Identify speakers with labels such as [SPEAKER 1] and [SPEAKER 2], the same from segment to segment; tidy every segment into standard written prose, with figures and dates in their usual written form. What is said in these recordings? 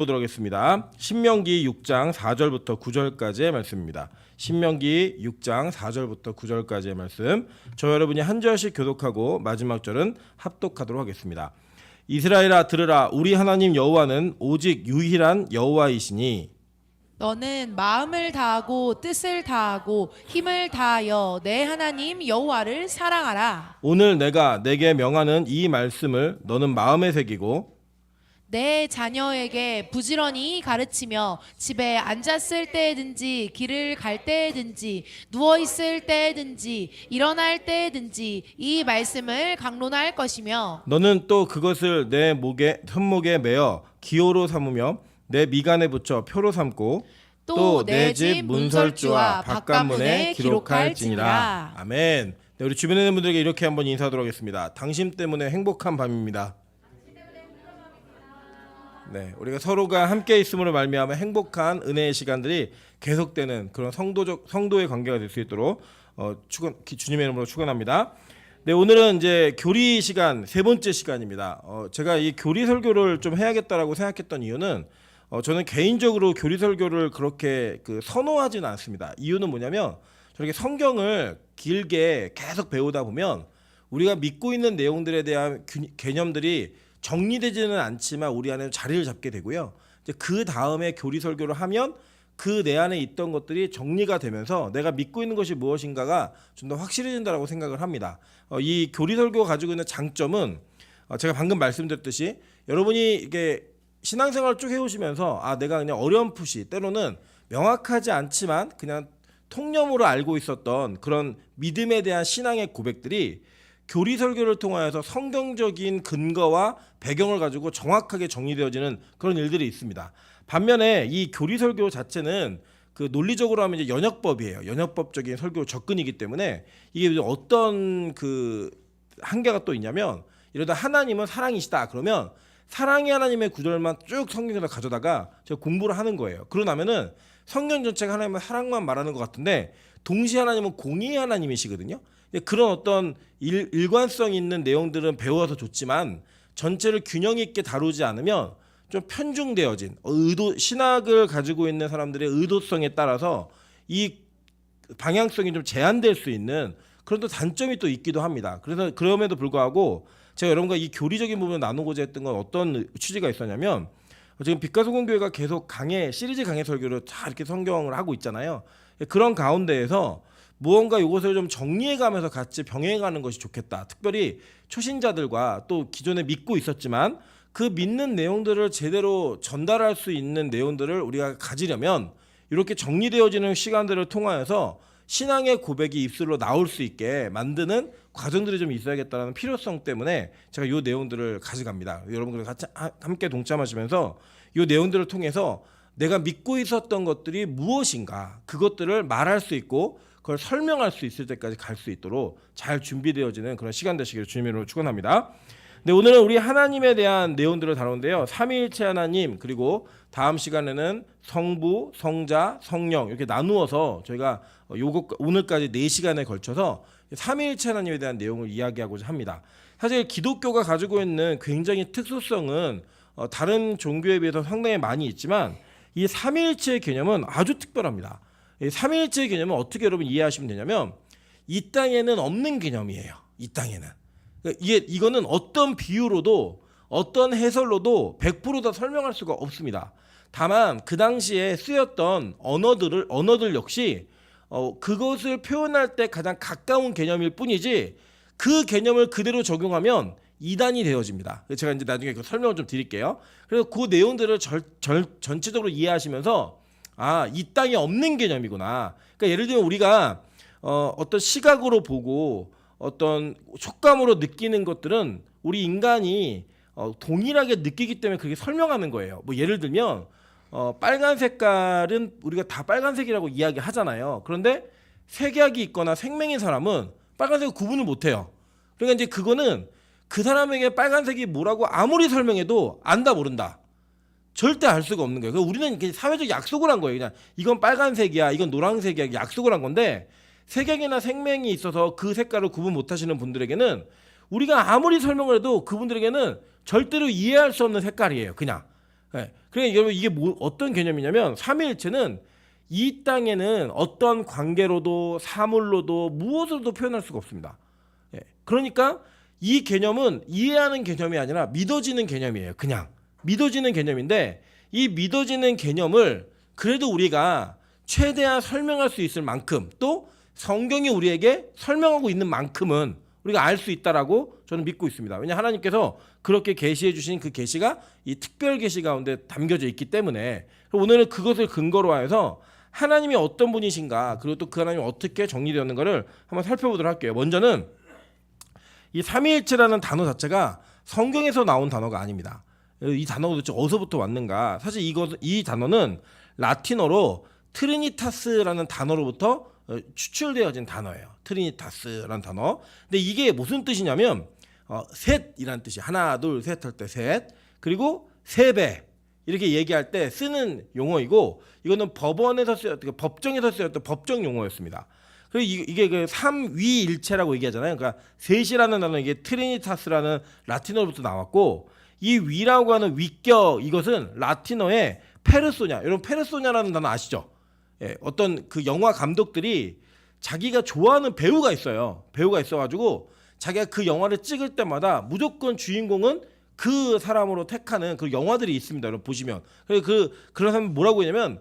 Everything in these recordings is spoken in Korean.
[SPEAKER 1] 보도록 하겠습니다. 신명기 6장 4절부터 9절까지의 말씀입니다. 신명기 6장 4절부터 9절까지의 말씀. 저 여러분이 한 절씩 교독하고 마지막 절은 합독하도록 하겠습니다. 이스라엘아 들으라. 우리 하나님 여호와는 오직 유일한 여호와이시니
[SPEAKER 2] 너는 마음을 다하고 뜻을 다하고 힘을 다하여 내 하나님 여호와를 사랑하라.
[SPEAKER 1] 오늘 내가 내게 명하는 이 말씀을 너는 마음에 새기고
[SPEAKER 2] 내 자녀에게 부지런히 가르치며 집에 앉았을 때든지 길을 갈 때든지 누워 있을 때든지 일어날 때든지 이 말씀을 강론할 것이며
[SPEAKER 1] 너는 또 그것을 내 목에 손목에 매어 기호로 삼으며 내 미간에 붙여 표로 삼고 또 내 집 문설주와 바깥문에 기록할지니라. 아멘. 네, 우리 주변에 있는 분들에게 이렇게 한번 인사하도록 하겠습니다. 당신 때문에 행복한 밤입니다. 네, 우리가 서로가 함께 있음으로 말미암아 행복한 은혜의 시간들이 계속되는 그런 성도의 관계가 될 수 있도록 주님의 이름으로 축원합니다. 네, 오늘은 이제 교리 시간 세 번째 시간입니다. 제가 이 교리 설교를 좀 해야겠다라고 생각했던 이유는 저는 개인적으로 교리 설교를 그렇게 선호하지는 않습니다. 이유는 뭐냐면 저렇게 성경을 길게 계속 배우다 보면 우리가 믿고 있는 내용들에 대한 개념들이 정리되지는 않지만 우리 안에 자리를 잡게 되고요. 이제 그 다음에 교리 설교를 하면 그 내 안에 있던 것들이 정리가 되면서 내가 믿고 있는 것이 무엇인가가 좀 더 확실해진다라고 생각을 합니다. 이 교리 설교가 가지고 있는 장점은 제가 방금 말씀드렸듯이 여러분이 이게 신앙생활을 쭉 해오시면서 내가 그냥 어렴풋이 때로는 명확하지 않지만 그냥 통념으로 알고 있었던 그런 믿음에 대한 신앙의 고백들이 교리 설교를 통하여서 성경적인 근거와 배경을 가지고 정확하게 정리되어지는 그런 일들이 있습니다. 반면에 이 교리 설교 자체는 논리적으로 하면 이제 연역법이에요. 연역법적인 설교 접근이기 때문에 이게 어떤 한계가 또 있냐면 이러다 하나님은 사랑이시다 그러면 사랑의 하나님의 구절만 쭉 성경에서 가져다가 제가 공부를 하는 거예요. 그러고 나면은 성경 전체가 하나님의 사랑만 말하는 것 같은데 동시에 하나님은 공의의 하나님이시거든요. 그런 어떤 일관성 있는 내용들은 배워서 좋지만 전체를 균형 있게 다루지 않으면 좀 편중되어진 신학을 가지고 있는 사람들의 의도성에 따라서 이 방향성이 좀 제한될 수 있는 그런 또 단점이 또 있기도 합니다. 그래서 그럼에도 불구하고 제가 여러분과 이 교리적인 부분을 나누고자 했던 건 어떤 취지가 있었냐면 지금 빛가소금교회가 계속 시리즈 강해 설교를 다 이렇게 성경을 하고 있잖아요. 그런 가운데에서 무언가 이것을 좀 정리해가면서 같이 병행해가는 것이 좋겠다. 특별히 초신자들과 또 기존에 믿고 있었지만 그 믿는 내용들을 제대로 전달할 수 있는 내용들을 우리가 가지려면 이렇게 정리되어지는 시간들을 통하여서 신앙의 고백이 입술로 나올 수 있게 만드는 과정들이 좀 있어야겠다는 필요성 때문에 제가 이 내용들을 가져갑니다. 여러분들 같이 함께 동참하시면서 이 내용들을 통해서 내가 믿고 있었던 것들이 무엇인가 그것들을 말할 수 있고 그걸 설명할 수 있을 때까지 갈 수 있도록 잘 준비되어지는 그런 시간 되시기를 주님의 이름으로 축원합니다. 네, 오늘은 우리 하나님에 대한 내용들을 다루는데요. 삼위일체 하나님 그리고 다음 시간에는 성부, 성자, 성령 이렇게 나누어서 저희가 오늘까지 4시간에 걸쳐서 삼위일체 하나님에 대한 내용을 이야기하고자 합니다. 사실 기독교가 가지고 있는 굉장히 특수성은 다른 종교에 비해서 상당히 많이 있지만 이 삼위일체의 개념은 아주 특별합니다. 이 삼위일체의 개념은 어떻게 여러분 이해하시면 되냐면 이 땅에는 없는 개념이에요. 이 땅에는. 이거는 어떤 비유로도 어떤 해설로도 100% 다 설명할 수가 없습니다. 다만 그 당시에 쓰였던 언어들 역시 그것을 표현할 때 가장 가까운 개념일 뿐이지 그 개념을 그대로 적용하면 이단이 되어집니다. 제가 이제 나중에 그 설명을 좀 드릴게요. 그래서 그 내용들을 전체적으로 이해하시면서 이 땅에 없는 개념이구나. 그러니까 예를 들면 우리가 어떤 시각으로 보고 어떤 촉감으로 느끼는 것들은 우리 인간이 동일하게 느끼기 때문에 그렇게 설명하는 거예요. 뭐 예를 들면 빨간 색깔은 우리가 다 빨간색이라고 이야기하잖아요. 그런데 색약이 있거나 생명인 사람은 빨간색을 구분을 못해요. 그러니까 이제 그거는 그 사람에게 빨간색이 뭐라고 아무리 설명해도 안다 모른다. 절대 알 수가 없는 거예요. 우리는 사회적 약속을 한 거예요. 그냥 이건 빨간색이야, 이건 노란색이야 약속을 한 건데 색약이나 생명이 있어서 그 색깔을 구분 못하시는 분들에게는 우리가 아무리 설명을 해도 그분들에게는 절대로 이해할 수 없는 색깔이에요. 그냥 예. 그러니까 여러분 이게 어떤 개념이냐면 삼위일체는 이 땅에는 어떤 관계로도 사물로도 무엇으로도 표현할 수가 없습니다. 예. 그러니까 이 개념은 이해하는 개념이 아니라 믿어지는 개념이에요. 그냥 믿어지는 개념인데 이 믿어지는 개념을 그래도 우리가 최대한 설명할 수 있을 만큼 또 성경이 우리에게 설명하고 있는 만큼은 우리가 알 수 있다라고 저는 믿고 있습니다. 왜냐 하나님께서 그렇게 계시해 주신 그 계시가 이 특별 계시 가운데 담겨져 있기 때문에 오늘은 그것을 근거로 하여서 하나님이 어떤 분이신가 그리고 또 그 하나님이 어떻게 정리되었는가를 한번 살펴보도록 할게요. 먼저는 이 삼위일체라는 단어 자체가 성경에서 나온 단어가 아닙니다. 이 단어가 도대체 어디서부터 왔는가? 사실 이 단어는 라틴어로 트리니타스라는 단어로부터 추출되어진 단어예요. 트리니타스라는 단어. 근데 이게 무슨 뜻이냐면 셋이라는 뜻이 하나 둘 셋 할 때 셋 그리고 세 배 이렇게 얘기할 때 쓰는 용어이고 이거는 법원에서 쓰였던 법정에서 쓰였던 법정 용어였습니다. 그리고 이게 그 삼위일체라고 얘기하잖아요. 그러니까 셋이라는 단어 이게 트리니타스라는 라틴어로부터 나왔고 이 위라고 하는 위격 이것은 라틴어의 페르소냐. 여러분 페르소냐라는 단어 아시죠? 예, 어떤 그 영화 감독들이 자기가 좋아하는 배우가 있어요. 배우가 있어가지고 자기가 그 영화를 찍을 때마다 무조건 주인공은 그 사람으로 택하는 그 영화들이 있습니다. 여러분 보시면 그런 사람 뭐라고 하냐면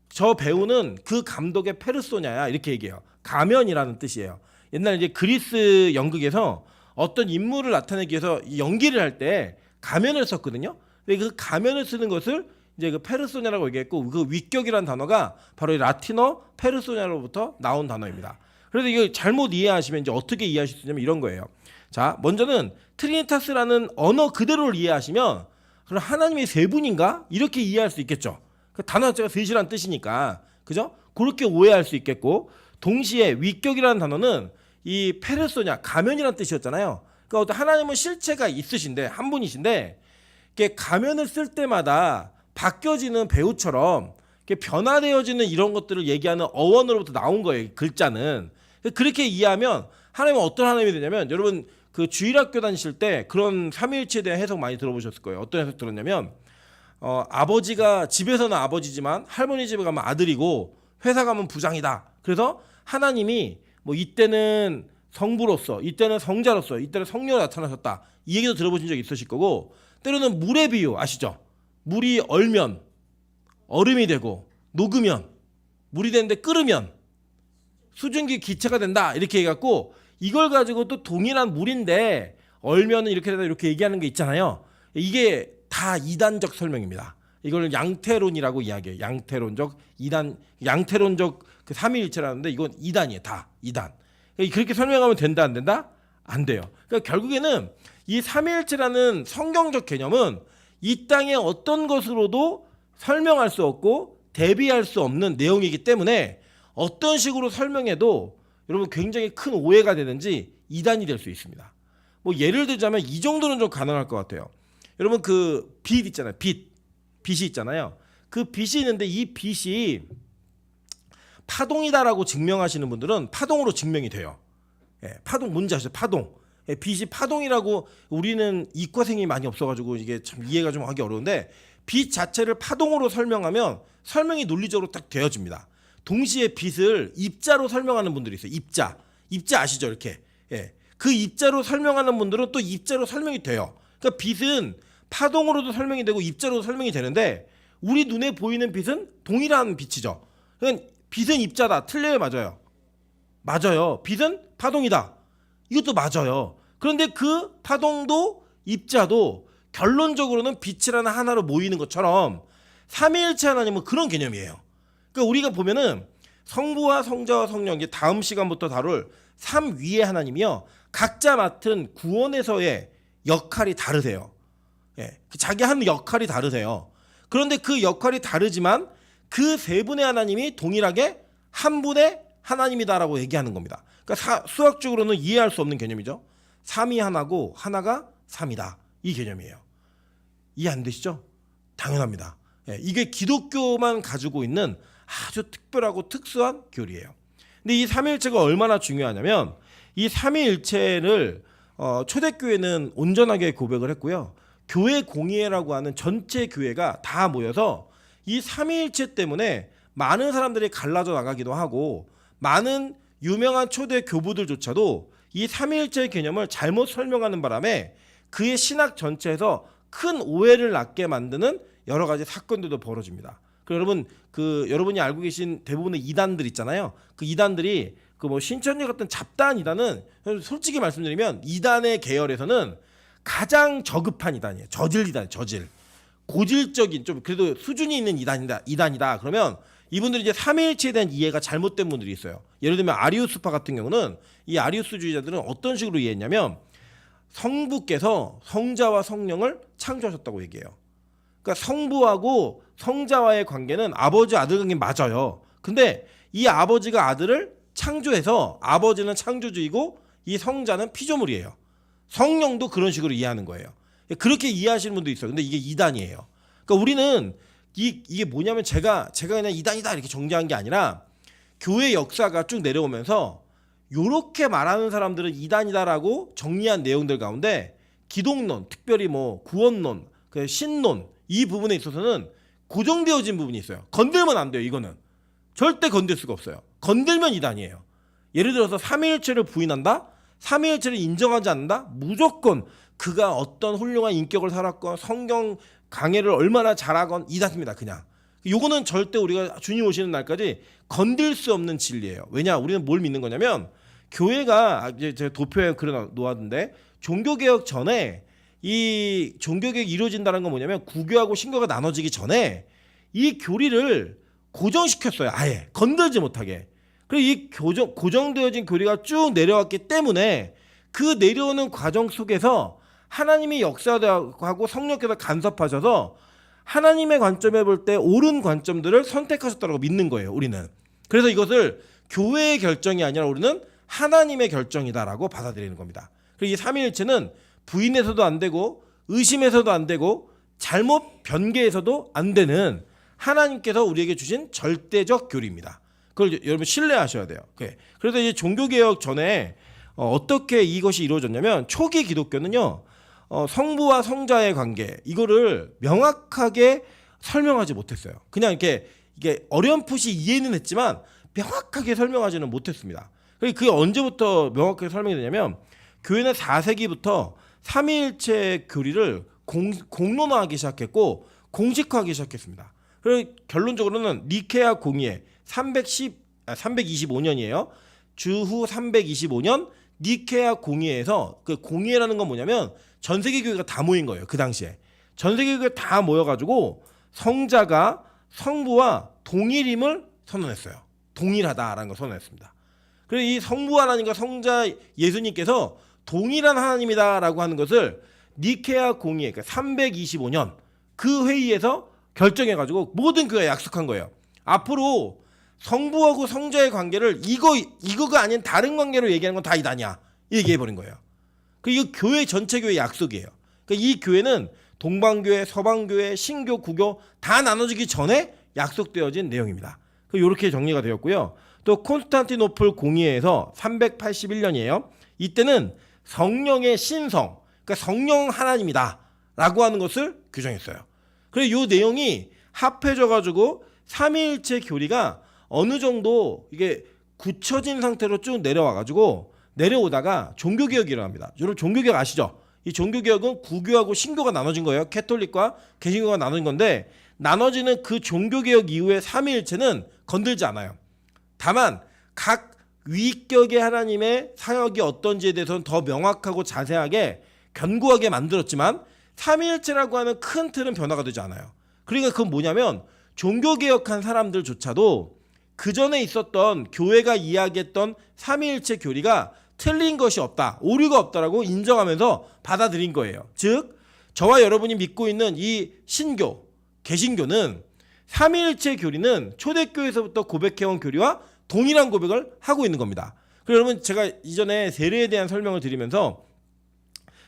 [SPEAKER 1] 저 배우는 그 감독의 페르소냐야 이렇게 얘기해요. 가면이라는 뜻이에요. 옛날 이제 그리스 연극에서 어떤 인물을 나타내기 위해서 연기를 할 때 가면을 썼거든요. 근데 그 가면을 쓰는 것을 이제 그 페르소냐라고 얘기했고 그 위격이라는 단어가 바로 이 라틴어 페르소냐로부터 나온 단어입니다. 그래서 이거 잘못 이해하시면 이제 어떻게 이해하실 수 있냐면 이런 거예요. 자, 먼저는 트리니타스라는 언어 그대로를 이해하시면 그럼 하나님이 세 분인가? 이렇게 이해할 수 있겠죠. 그 단어 자체가 셋이라는 뜻이니까. 그죠? 그렇게 오해할 수 있겠고 동시에 위격이라는 단어는 이 페르소냐 가면이라는 뜻이었잖아요. 그러니까 어떤 하나님은 실체가 있으신데 한 분이신데 이게 가면을 쓸 때마다 바뀌어지는 배우처럼 변화되어지는 이런 것들을 얘기하는 어원으로부터 나온 거예요. 글자는. 그렇게 이해하면 하나님은 어떤 하나님이 되냐면 여러분 그 주일학교 다니실 때 그런 삼위일체에 대한 해석 많이 들어보셨을 거예요. 어떤 해석 들었냐면 아버지가 집에서는 아버지지만 할머니 집에 가면 아들이고 회사 가면 부장이다. 그래서 하나님이 뭐 이때는 성부로서 이때는 성자로서 이때는 성녀로 나타나셨다. 이 얘기도 들어보신 적 있으실 거고 때로는 물의 비유 아시죠? 물이 얼면 얼음이 되고 녹으면 물이 되는데 끓으면 수증기 기체가 된다 이렇게 해갖고 이걸 가지고 또 동일한 물인데 얼면은 이렇게 된다 이렇게 얘기하는 게 있잖아요. 이게 다 이단적 설명입니다. 이걸 양태론이라고 이야기해요. 양태론적 이단 양태론적 그 삼위일체라는데 이건 이단이에요. 다 이단. 그렇게 설명하면 된다 안 된다? 안 돼요. 그러니까 결국에는 이 삼위일체라는 성경적 개념은 이 땅의 어떤 것으로도 설명할 수 없고 대비할 수 없는 내용이기 때문에 어떤 식으로 설명해도 여러분 굉장히 큰 오해가 되는지 이단이 될 수 있습니다. 뭐 예를 들자면 이 정도는 좀 가능할 것 같아요. 여러분 그 빛 있잖아요. 빛이 있잖아요. 그 빛이 있는데 이 빛이 파동이다라고 증명하시는 분들은 파동으로 증명이 돼요. 예, 파동 뭔지 아시죠? 파동. 예, 빛이 파동이라고 우리는 이과생이 많이 없어가지고 이게 참 이해가 좀 하기 어려운데 빛 자체를 파동으로 설명하면 설명이 논리적으로 딱 되어집니다. 동시에 빛을 입자로 설명하는 분들이 있어요. 입자 아시죠? 이렇게. 예. 그 입자로 설명하는 분들은 또 입자로 설명이 돼요. 그러니까 빛은 파동으로도 설명이 되고 입자로도 설명이 되는데 우리 눈에 보이는 빛은 동일한 빛이죠. 그러니까 빛은 입자다. 틀려요, 맞아요? 맞아요. 빛은 파동이다. 이것도 맞아요. 그런데 그 파동도 입자도 결론적으로는 빛이라는 하나로 모이는 것처럼 삼위일체 하나님은 그런 개념이에요. 그러니까 우리가 보면은 성부와 성자와 성령 이제 다음 시간부터 다룰 삼위의 하나님이요. 각자 맡은 구원에서의 역할이 다르세요. 예, 자기 하는 역할이 다르세요. 그런데 그 역할이 다르지만 그 세 분의 하나님이 동일하게 한 분의 하나님이다라고 얘기하는 겁니다. 그러니까 수학적으로는 이해할 수 없는 개념이죠. 삼이 하나고 하나가 삼이다. 이 개념이에요. 이해 안 되시죠? 당연합니다. 예, 이게 기독교만 가지고 있는 아주 특별하고 특수한 교리예요. 근데 이 삼위일체가 얼마나 중요하냐면 이 삼위일체를 초대교회는 온전하게 고백을 했고요. 교회 공의회라고 하는 전체 교회가 다 모여서 이 삼위일체 때문에 많은 사람들이 갈라져 나가기도 하고 많은 유명한 초대 교부들조차도 이 삼위일체 개념을 잘못 설명하는 바람에 그의 신학 전체에서 큰 오해를 낳게 만드는 여러 가지 사건들도 벌어집니다. 여러분 여러분이 알고 계신 대부분의 이단들 있잖아요. 그 이단들이 그 뭐 신천지 같은 잡다한 이단은 솔직히 말씀드리면 이단의 계열에서는 가장 저급한 이단이에요. 저질 이단, 저질. 고질적인 좀 그래도 수준이 있는 이단이다. 그러면 이분들이 이제 삼위일체에 대한 이해가 잘못된 분들이 있어요. 예를 들면 아리우스파 같은 경우는 이 아리우스주의자들은 어떤 식으로 이해했냐면 성부께서 성자와 성령을 창조하셨다고 얘기해요. 그러니까 성부하고 성자와의 관계는 아버지 아들 관계 맞아요. 근데 이 아버지가 아들을 창조해서 아버지는 창조주이고 이 성자는 피조물이에요. 성령도 그런 식으로 이해하는 거예요. 그렇게 이해하시는 분도 있어요. 근데 이게 이단이에요. 그러니까 우리는 이게 뭐냐면 제가 그냥 이단이다 이렇게 정리한 게 아니라 교회 역사가 쭉 내려오면서 요렇게 말하는 사람들은 이단이다라고 정리한 내용들 가운데 기독론, 특별히 뭐 구원론, 신론 이 부분에 있어서는 고정되어진 부분이 있어요. 건들면 안 돼요. 이거는 절대 건들 수가 없어요. 건들면 이단이에요. 예를 들어서 삼위일체를 부인한다? 삼위일체를 인정하지 않는다? 무조건 그가 어떤 훌륭한 인격을 살았건 성경 강해를 얼마나 잘하건 이단입니다. 그냥 요거는 절대 우리가 주님 오시는 날까지 건들 수 없는 진리예요. 왜냐? 우리는 뭘 믿는 거냐면 교회가 이제 제가 도표에 그려 놓았는데 종교개혁 전에 이 종교개혁이 이루어진다는 건 뭐냐면 구교하고 신교가 나눠지기 전에 이 교리를 고정시켰어요. 아예 건들지 못하게. 그리고 이 고정되어진 교리가 쭉 내려왔기 때문에 그 내려오는 과정 속에서 하나님이 역사하고 성령께서 간섭하셔서 하나님의 관점에 볼 때 옳은 관점들을 선택하셨다고 믿는 거예요. 우리는. 그래서 이것을 교회의 결정이 아니라 우리는 하나님의 결정이다라고 받아들이는 겁니다. 그리고 이 삼위일체는 부인해서도 안 되고 의심해서도 안 되고 잘못 변개해서도 안 되는 하나님께서 우리에게 주신 절대적 교리입니다. 그걸 여러분 신뢰하셔야 돼요. 그래서 이제 종교개혁 전에 어떻게 이것이 이루어졌냐면 초기 기독교는요. 성부와 성자의 관계 이거를 명확하게 설명하지 못했어요. 그냥 이게 어렴풋이 이해는 했지만 명확하게 설명하지는 못했습니다. 그게 언제부터 명확하게 설명이 되냐면 교회는 4세기부터 삼위일체 교리를 공론화하기 시작했고 공식화하기 시작했습니다. 그리고 결론적으로는 니케아 공의회 325년이에요. 주후 325년 니케아 공의회에서 그 공의회라는 건 뭐냐면 전 세계 교회가 다 모인 거예요. 그 당시에 전 세계 교회가 다 모여가지고 성자가 성부와 동일임을 선언했어요. 동일하다라는 걸 선언했습니다. 그래서 이 성부 하나님과 성자 예수님께서 동일한 하나님이다라고 하는 것을 니케아 공의회 그러니까 325년 그 회의에서 결정해가지고 모든 교회가 약속한 거예요. 앞으로 성부하고 성자의 관계를 이거가 아닌 다른 관계로 얘기하는 건 다 이단이야. 얘기해버린 거예요. 이거 교회 전체 교회 약속이에요. 그러니까 이 교회는 동방교회, 서방교회, 신교, 구교 다 나눠지기 전에 약속되어진 내용입니다. 이렇게 정리가 되었고요. 또 콘스탄티노플 공의회에서 381년이에요. 이때는 성령의 신성, 그러니까 성령 하나님이다 라고 하는 것을 규정했어요. 그래서 이 내용이 합해져가지고 삼위일체 교리가 어느 정도 이게 굳혀진 상태로 쭉 내려와가지고 내려오다가 종교개혁이 일어납니다. 여러분 종교개혁 아시죠? 이 종교개혁은 구교하고 신교가 나눠진 거예요. 캐톨릭과 개신교가 나눠진 건데 나눠지는 그 종교개혁 이후에 삼위일체는 건들지 않아요. 다만 각 위격의 하나님의 사역이 어떤지에 대해서는 더 명확하고 자세하게 견고하게 만들었지만 삼위일체라고 하는 큰 틀은 변화가 되지 않아요. 그러니까 그건 뭐냐면 종교개혁한 사람들조차도 그 전에 있었던 교회가 이야기했던 삼위일체 교리가 틀린 것이 없다, 오류가 없다라고 인정하면서 받아들인 거예요. 즉 저와 여러분이 믿고 있는 이 신교, 개신교는 삼위일체 교리는 초대교회에서부터 고백해온 교리와 동일한 고백을 하고 있는 겁니다. 그리고 여러분 제가 이전에 세례에 대한 설명을 드리면서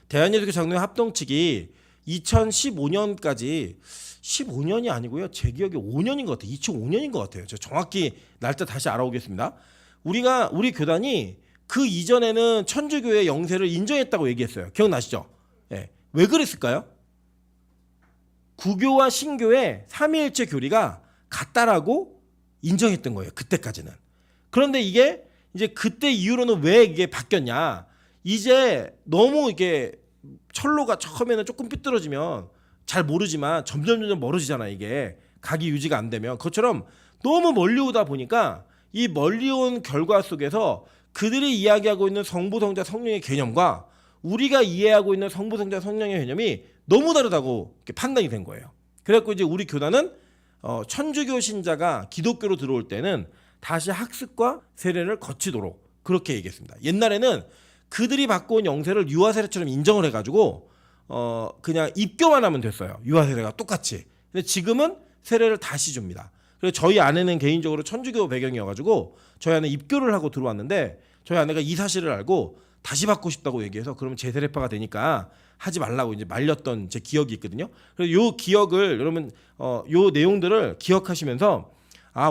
[SPEAKER 1] 대한예수교 장로회 합동 측이 2015년까지 15년이 아니고요. 제 기억에 5년인 것 같아요. 2005년인 것 같아요. 제가 정확히 날짜 다시 알아오겠습니다. 우리 교단이 그 이전에는 천주교의 영세를 인정했다고 얘기했어요. 기억나시죠? 예. 왜 그랬을까요? 구교와 신교의 삼위일체 교리가 같다라고 인정했던 거예요. 그때까지는. 그런데 이게 이제 그때 이후로는 왜 이게 바뀌었냐? 이제 너무 이게 철로가 처음에는 조금 삐뚤어지면 잘 모르지만 점점 멀어지잖아. 이게 각이 유지가 안 되면. 그것처럼 너무 멀리 오다 보니까 이 멀리 온 결과 속에서 그들이 이야기하고 있는 성부, 성자, 성령의 개념과 우리가 이해하고 있는 성부, 성자, 성령의 개념이 너무 다르다고 이렇게 판단이 된 거예요. 그래갖고 이제 우리 교단은 천주교 신자가 기독교로 들어올 때는 다시 학습과 세례를 거치도록 그렇게 얘기했습니다. 옛날에는 그들이 받고 온 영세를 유아세례처럼 인정을 해가지고 그냥 입교만 하면 됐어요. 유아세례가 똑같이. 근데 지금은 세례를 다시 줍니다. 그래서 저희 아내는 개인적으로 천주교 배경이어가지고 저희 아내 입교를 하고 들어왔는데 저희 아내가 이 사실을 알고 다시 받고 싶다고 얘기해서 그러면 재세례파가 되니까 하지 말라고 이제 말렸던 제 기억이 있거든요. 그래서 요 기억을 여러분 요 내용들을 기억하시면서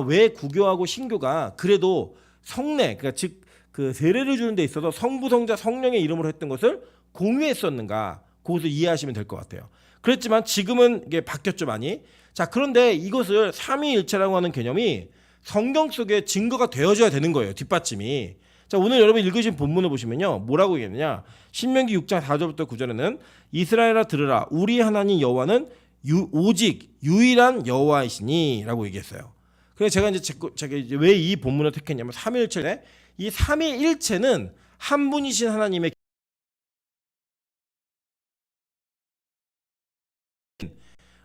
[SPEAKER 1] 왜 구교하고 신교가 그래도 성례 그러니까 즉 그 세례를 주는 데 있어서 성부, 성자, 성령의 이름으로 했던 것을 공유했었는가 그것을 이해하시면 될 것 같아요. 그랬지만 지금은 이게 바뀌었죠 많이. 자 그런데 이것을 삼위일체라고 하는 개념이 성경 속에 증거가 되어져야 되는 거예요. 뒷받침이. 자 오늘 여러분 읽으신 본문을 보시면요 뭐라고 얘기했느냐. 신명기 6장 4절부터 9절에는 이스라엘아 들으라 우리 하나님 여호와는 오직 유일한 여호와이시니 라고 얘기했어요. 그래서 제가 이제 왜 이 본문을 택했냐면 삼위일체인데 이 삼위일체는 한 분이신 하나님의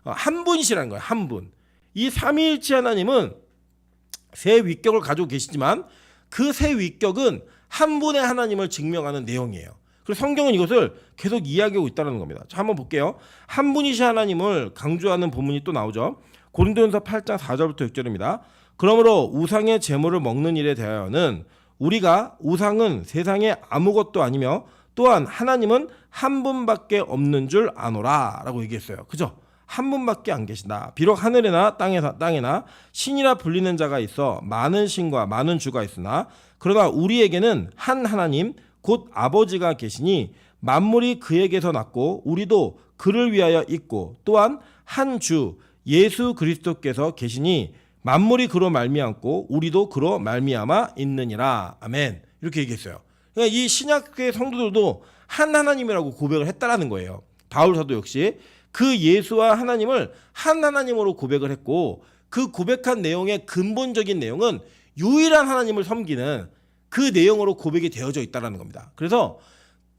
[SPEAKER 1] 한 분이시라는 거예요. 한 분. 이 삼위일체 하나님은 세 위격을 가지고 계시지만 그 세 위격은 한 분의 하나님을 증명하는 내용이에요. 그래서 성경은 이것을 계속 이야기하고 있다는 겁니다. 자, 한번 볼게요. 한 분이신 하나님을 강조하는 본문이 또 나오죠. 고린도전서 8장 4절부터 6절입니다. 그러므로 우상의 제물을 먹는 일에 대하여는 우리가 우상은 세상에 아무것도 아니며 또한 하나님은 한 분밖에 없는 줄 아노라 라고 얘기했어요. 그죠? 한 분밖에 안 계신다. 비록 하늘에나 땅에나 신이라 불리는 자가 있어 많은 신과 많은 주가 있으나 그러나 우리에게는 한 하나님 곧 아버지가 계시니 만물이 그에게서 났고 우리도 그를 위하여 있고 또한 한 주 예수 그리스도께서 계시니 만물이 그로 말미암고 우리도 그로 말미암아 있느니라. 아멘. 이렇게 얘기했어요. 그러니까 이 신약의 성도들도 한 하나님이라고 고백을 했다라는 거예요. 바울 사도 역시 그 예수와 하나님을 한 하나님으로 고백을 했고 그 고백한 내용의 근본적인 내용은 유일한 하나님을 섬기는 그 내용으로 고백이 되어져 있다는 겁니다. 그래서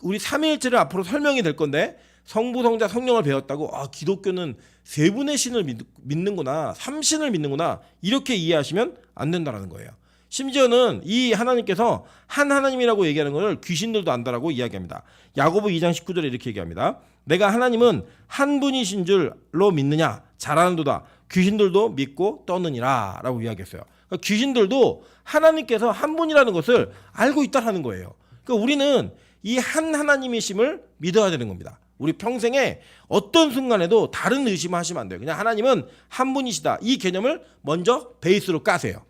[SPEAKER 1] 우리 삼위일체를 앞으로 설명이 될 건데 성부, 성자, 성령을 배웠다고 기독교는 세 분의 신을 믿는구나, 삼신을 믿는구나 이렇게 이해하시면 안 된다는 거예요. 심지어는 이 하나님께서 한 하나님이라고 얘기하는 것을 귀신들도 안다라고 이야기합니다. 야고보 2장 19절에 이렇게 얘기합니다. 내가 하나님은 한 분이신 줄로 믿느냐 잘하는도다 귀신들도 믿고 떠느니라 라고 이야기했어요. 그러니까 귀신들도 하나님께서 한 분이라는 것을 알고 있다는 거예요. 그러니까 우리는 이 한 하나님이심을 믿어야 되는 겁니다. 우리 평생에 어떤 순간에도 다른 의심을 하시면 안 돼요. 그냥 하나님은 한 분이시다. 이 개념을 먼저 베이스로 까세요.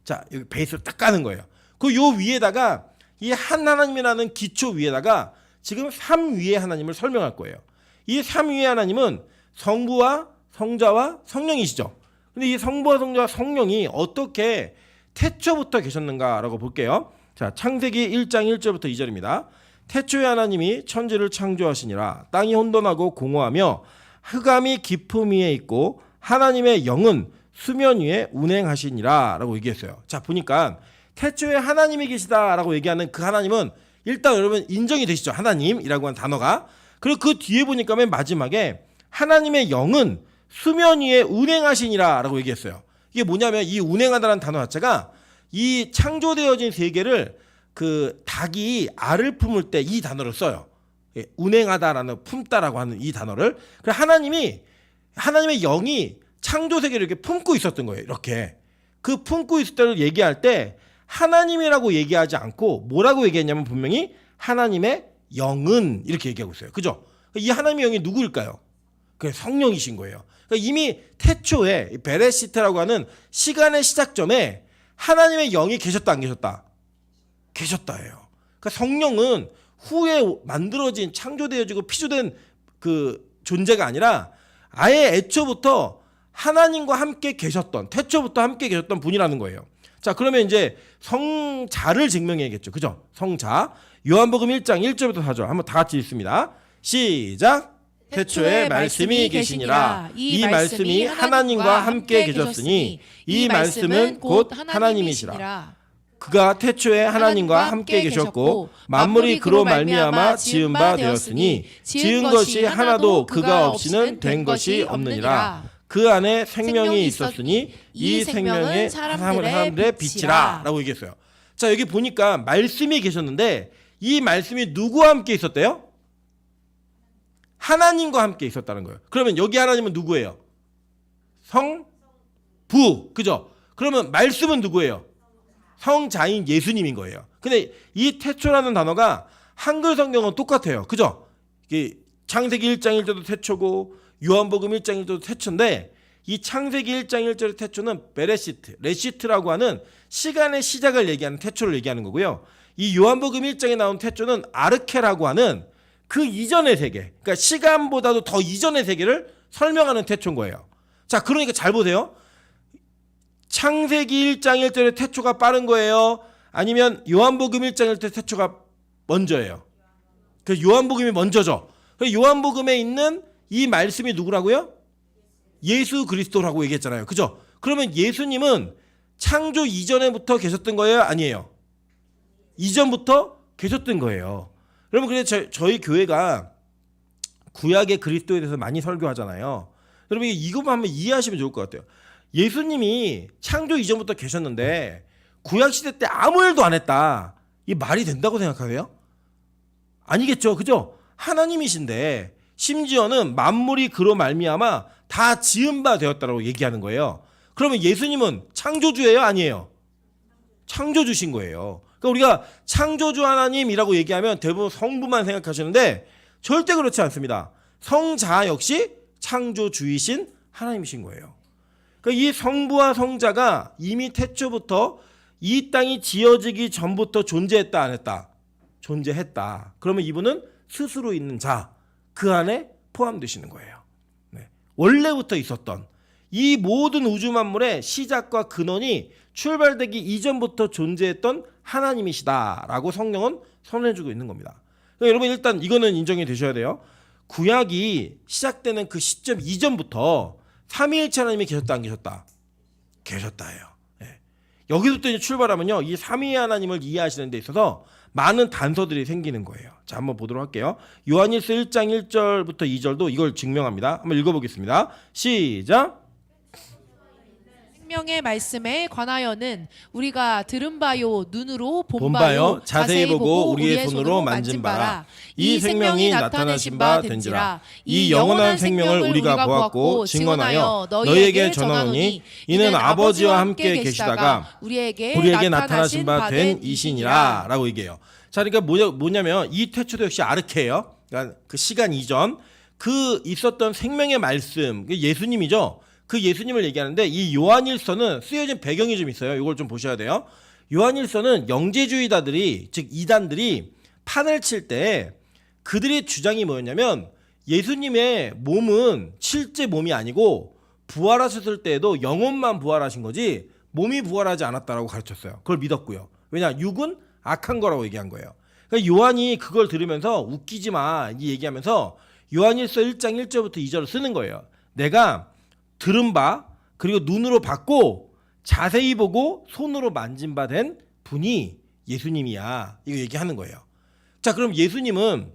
[SPEAKER 1] 자, 여기 베이스로 딱 까는 거예요. 그 요 위에다가 이 한 하나님이라는 기초 위에다가 지금 삼위의 하나님을 설명할 거예요. 이 삼위의 하나님은 성부와 성자와 성령이시죠. 근데 이 성부와 성자와 성령이 어떻게 태초부터 계셨는가라고 볼게요. 자, 창세기 1장 1절부터 2절입니다. 태초에 하나님이 천지를 창조하시니라. 땅이 혼돈하고 공허하며 흑암이 깊음 위에 있고 하나님의 영은 수면 위에 운행하시니라 라고 얘기했어요. 자, 보니까 태초에 하나님이 계시다라고 얘기하는 그 하나님은 일단 여러분 인정이 되시죠. 하나님이라고 하는 단어가. 그리고 그 뒤에 보니까 맨 마지막에 하나님의 영은 수면 위에 운행하시니라 라고 얘기했어요. 이게 뭐냐면 이 운행하다라는 단어 자체가 이 창조되어진 세계를 그 닭이 알을 품을 때 이 단어를 써요. 운행하다라는 품다라고 하는 이 단어를. 그래서 하나님의 영이 창조 세계를 이렇게 품고 있었던 거예요. 이렇게 그 품고 있을 때를 얘기할 때 하나님이라고 얘기하지 않고 뭐라고 얘기했냐면 분명히 하나님의 영은 이렇게 얘기하고 있어요. 그죠? 이 하나님의 영이 누구일까요? 그 성령이신 거예요. 그러니까 이미 태초에 베레시트라고 하는 시간의 시작점에 하나님의 영이 계셨다 안 계셨다? 계셨다예요. 그러니까 성령은 후에 만들어진 창조되어지고 피조된 그 존재가 아니라 아예 애초부터 하나님과 함께 계셨던, 태초부터 함께 계셨던 분이라는 거예요. 자, 그러면 이제 성자를 증명해야겠죠. 그죠? 성자. 요한복음 1장 1절부터 4절 한번 다 같이 읽습니다. 시작. 태초에 말씀이 계시니라. 이 말씀이 하나님과 함께 계셨으니 이 말씀은 곧 하나님이시라. 그가 태초에 하나님과 함께 계셨고 만물이 그로 말미암아 지은 바 되었으니 지은 것이 하나도 그가 없이는 된 것이 없느니라. 그 안에 생명이 있었으니 이 생명은 사람들의 빛이라 라고 얘기했어요. 자, 여기 보니까 말씀이 계셨는데 이 말씀이 누구와 함께 있었대요? 하나님과 함께 있었다는 거예요. 그러면 여기 하나님은 누구예요? 성부. 그죠? 그러면 말씀은 누구예요? 성자인 예수님인 거예요. 근데 이 태초라는 단어가 한글 성경은 똑같아요. 그죠? 창세기 1장 1절도 태초고 요한복음 1장 1절도 태초인데 이 창세기 1장 1절의 태초는 베레시트, 레시트라고 하는 시간의 시작을 얘기하는 태초를 얘기하는 거고요. 이 요한복음 1장에 나온 태초는 아르케라고 하는 그 이전의 세계, 그러니까 시간보다도 더 이전의 세계를 설명하는 태초인 거예요. 자, 그러니까 잘 보세요. 창세기 1장 1절의 태초가 빠른 거예요? 아니면 요한복음 1장 1절의 태초가 먼저예요? 그 요한복음이 먼저죠. 요한복음에 있는 이 말씀이 누구라고요? 예수 그리스도라고 얘기했잖아요. 그죠? 그러면 예수님은 창조 이전에부터 계셨던 거예요? 아니에요? 이전부터 계셨던 거예요. 여러분, 그래서 저희 교회가 구약의 그리스도에 대해서 많이 설교하잖아요. 여러분, 이것만 한번 이해하시면 좋을 것 같아요. 예수님이 창조 이전부터 계셨는데 구약시대 때 아무 일도 안 했다. 이 말이 된다고 생각하세요? 아니겠죠. 그죠? 하나님이신데 심지어는 만물이 그로 말미암아 다 지은 바 되었다라고 얘기하는 거예요. 그러면 예수님은 창조주예요? 아니에요? 창조주신 거예요. 그러니까 우리가 창조주 하나님이라고 얘기하면 대부분 성부만 생각하시는데 절대 그렇지 않습니다. 성자 역시 창조주이신 하나님이신 거예요. 그러니까 이 성부와 성자가 이미 태초부터 이 땅이 지어지기 전부터 존재했다 안 했다? 존재했다. 그러면 이분은 스스로 있는 자, 그 안에 포함되시는 거예요. 네. 원래부터 있었던 이 모든 우주 만물의 시작과 근원이 출발되기 이전부터 존재했던 하나님이시다라고 성경은 선언해주고 있는 겁니다. 그러니까 여러분, 일단 이거는 인정이 되셔야 돼요. 구약이 시작되는 그 시점 이전부터 삼위일체 하나님이 계셨다 안 계셨다? 계셨다예요. 네. 여기서부터 이제 출발하면요, 이 삼위 하나님을 이해하시는 데 있어서 많은 단서들이 생기는 거예요. 자, 한번 보도록 할게요. 요한일서 1장 1절부터 2절도 이걸 증명합니다. 한번 읽어보겠습니다. 시작.
[SPEAKER 2] 생명의 말씀에 관하여는 우리가 들은 바요 눈으로 본
[SPEAKER 1] 바요
[SPEAKER 2] 바요
[SPEAKER 1] 자세히 보고 우리의 손으로 만진 바라. 이 생명이 나타나신 바 된지라. 이 영원한 생명을 우리가 보았고 증언하여 너희에게 전하노니 이는 아버지와 함께 계시다가 우리에게 나타나신 바 된 이신이라 라고 얘기해요. 자, 그러니까 뭐냐면 이 태초도 역시 아르케예요. 그러니까 그 시간 이전 그 있었던 생명의 말씀, 그 예수님이죠. 그 예수님을 얘기하는데 이 요한일서는 쓰여진 배경이 좀 있어요. 이걸 좀 보셔야 돼요. 요한일서는 영재주의자들이, 즉 이단들이 판을 칠 때 그들의 주장이 뭐였냐면 예수님의 몸은 실제 몸이 아니고 부활하셨을 때에도 영혼만 부활하신 거지 몸이 부활하지 않았다라고 가르쳤어요. 그걸 믿었고요. 왜냐? 육은 악한 거라고 얘기한 거예요. 그러니까 요한이 그걸 들으면서 웃기지 마 이 얘기하면서 요한일서 1장 1절부터 2절을 쓰는 거예요. 내가 들은 바 그리고 눈으로 봤고 자세히 보고 손으로 만진 바 된 분이 예수님이야. 이거 얘기하는 거예요. 자, 그럼 예수님은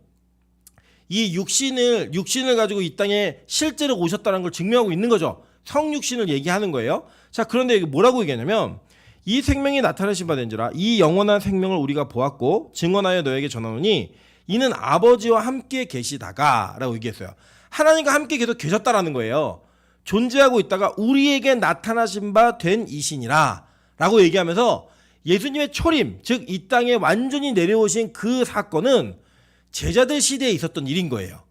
[SPEAKER 1] 이 육신을 가지고 이 땅에 실제로 오셨다는 걸 증명하고 있는 거죠. 성육신을 얘기하는 거예요. 자, 그런데 이게 뭐라고 얘기하냐면 이 생명이 나타나신 바 된지라. 이 영원한 생명을 우리가 보았고 증언하여 너에게 전하노니 이는 아버지와 함께 계시다가 라고 얘기했어요. 하나님과 함께 계속 계셨다라는 거예요. 존재하고 있다가 우리에게 나타나신 바 된 이신이라 라고 얘기하면서 예수님의 초림, 즉 이 땅에 완전히 내려오신 그 사건은 제자들 시대에 있었던 일인 거예요.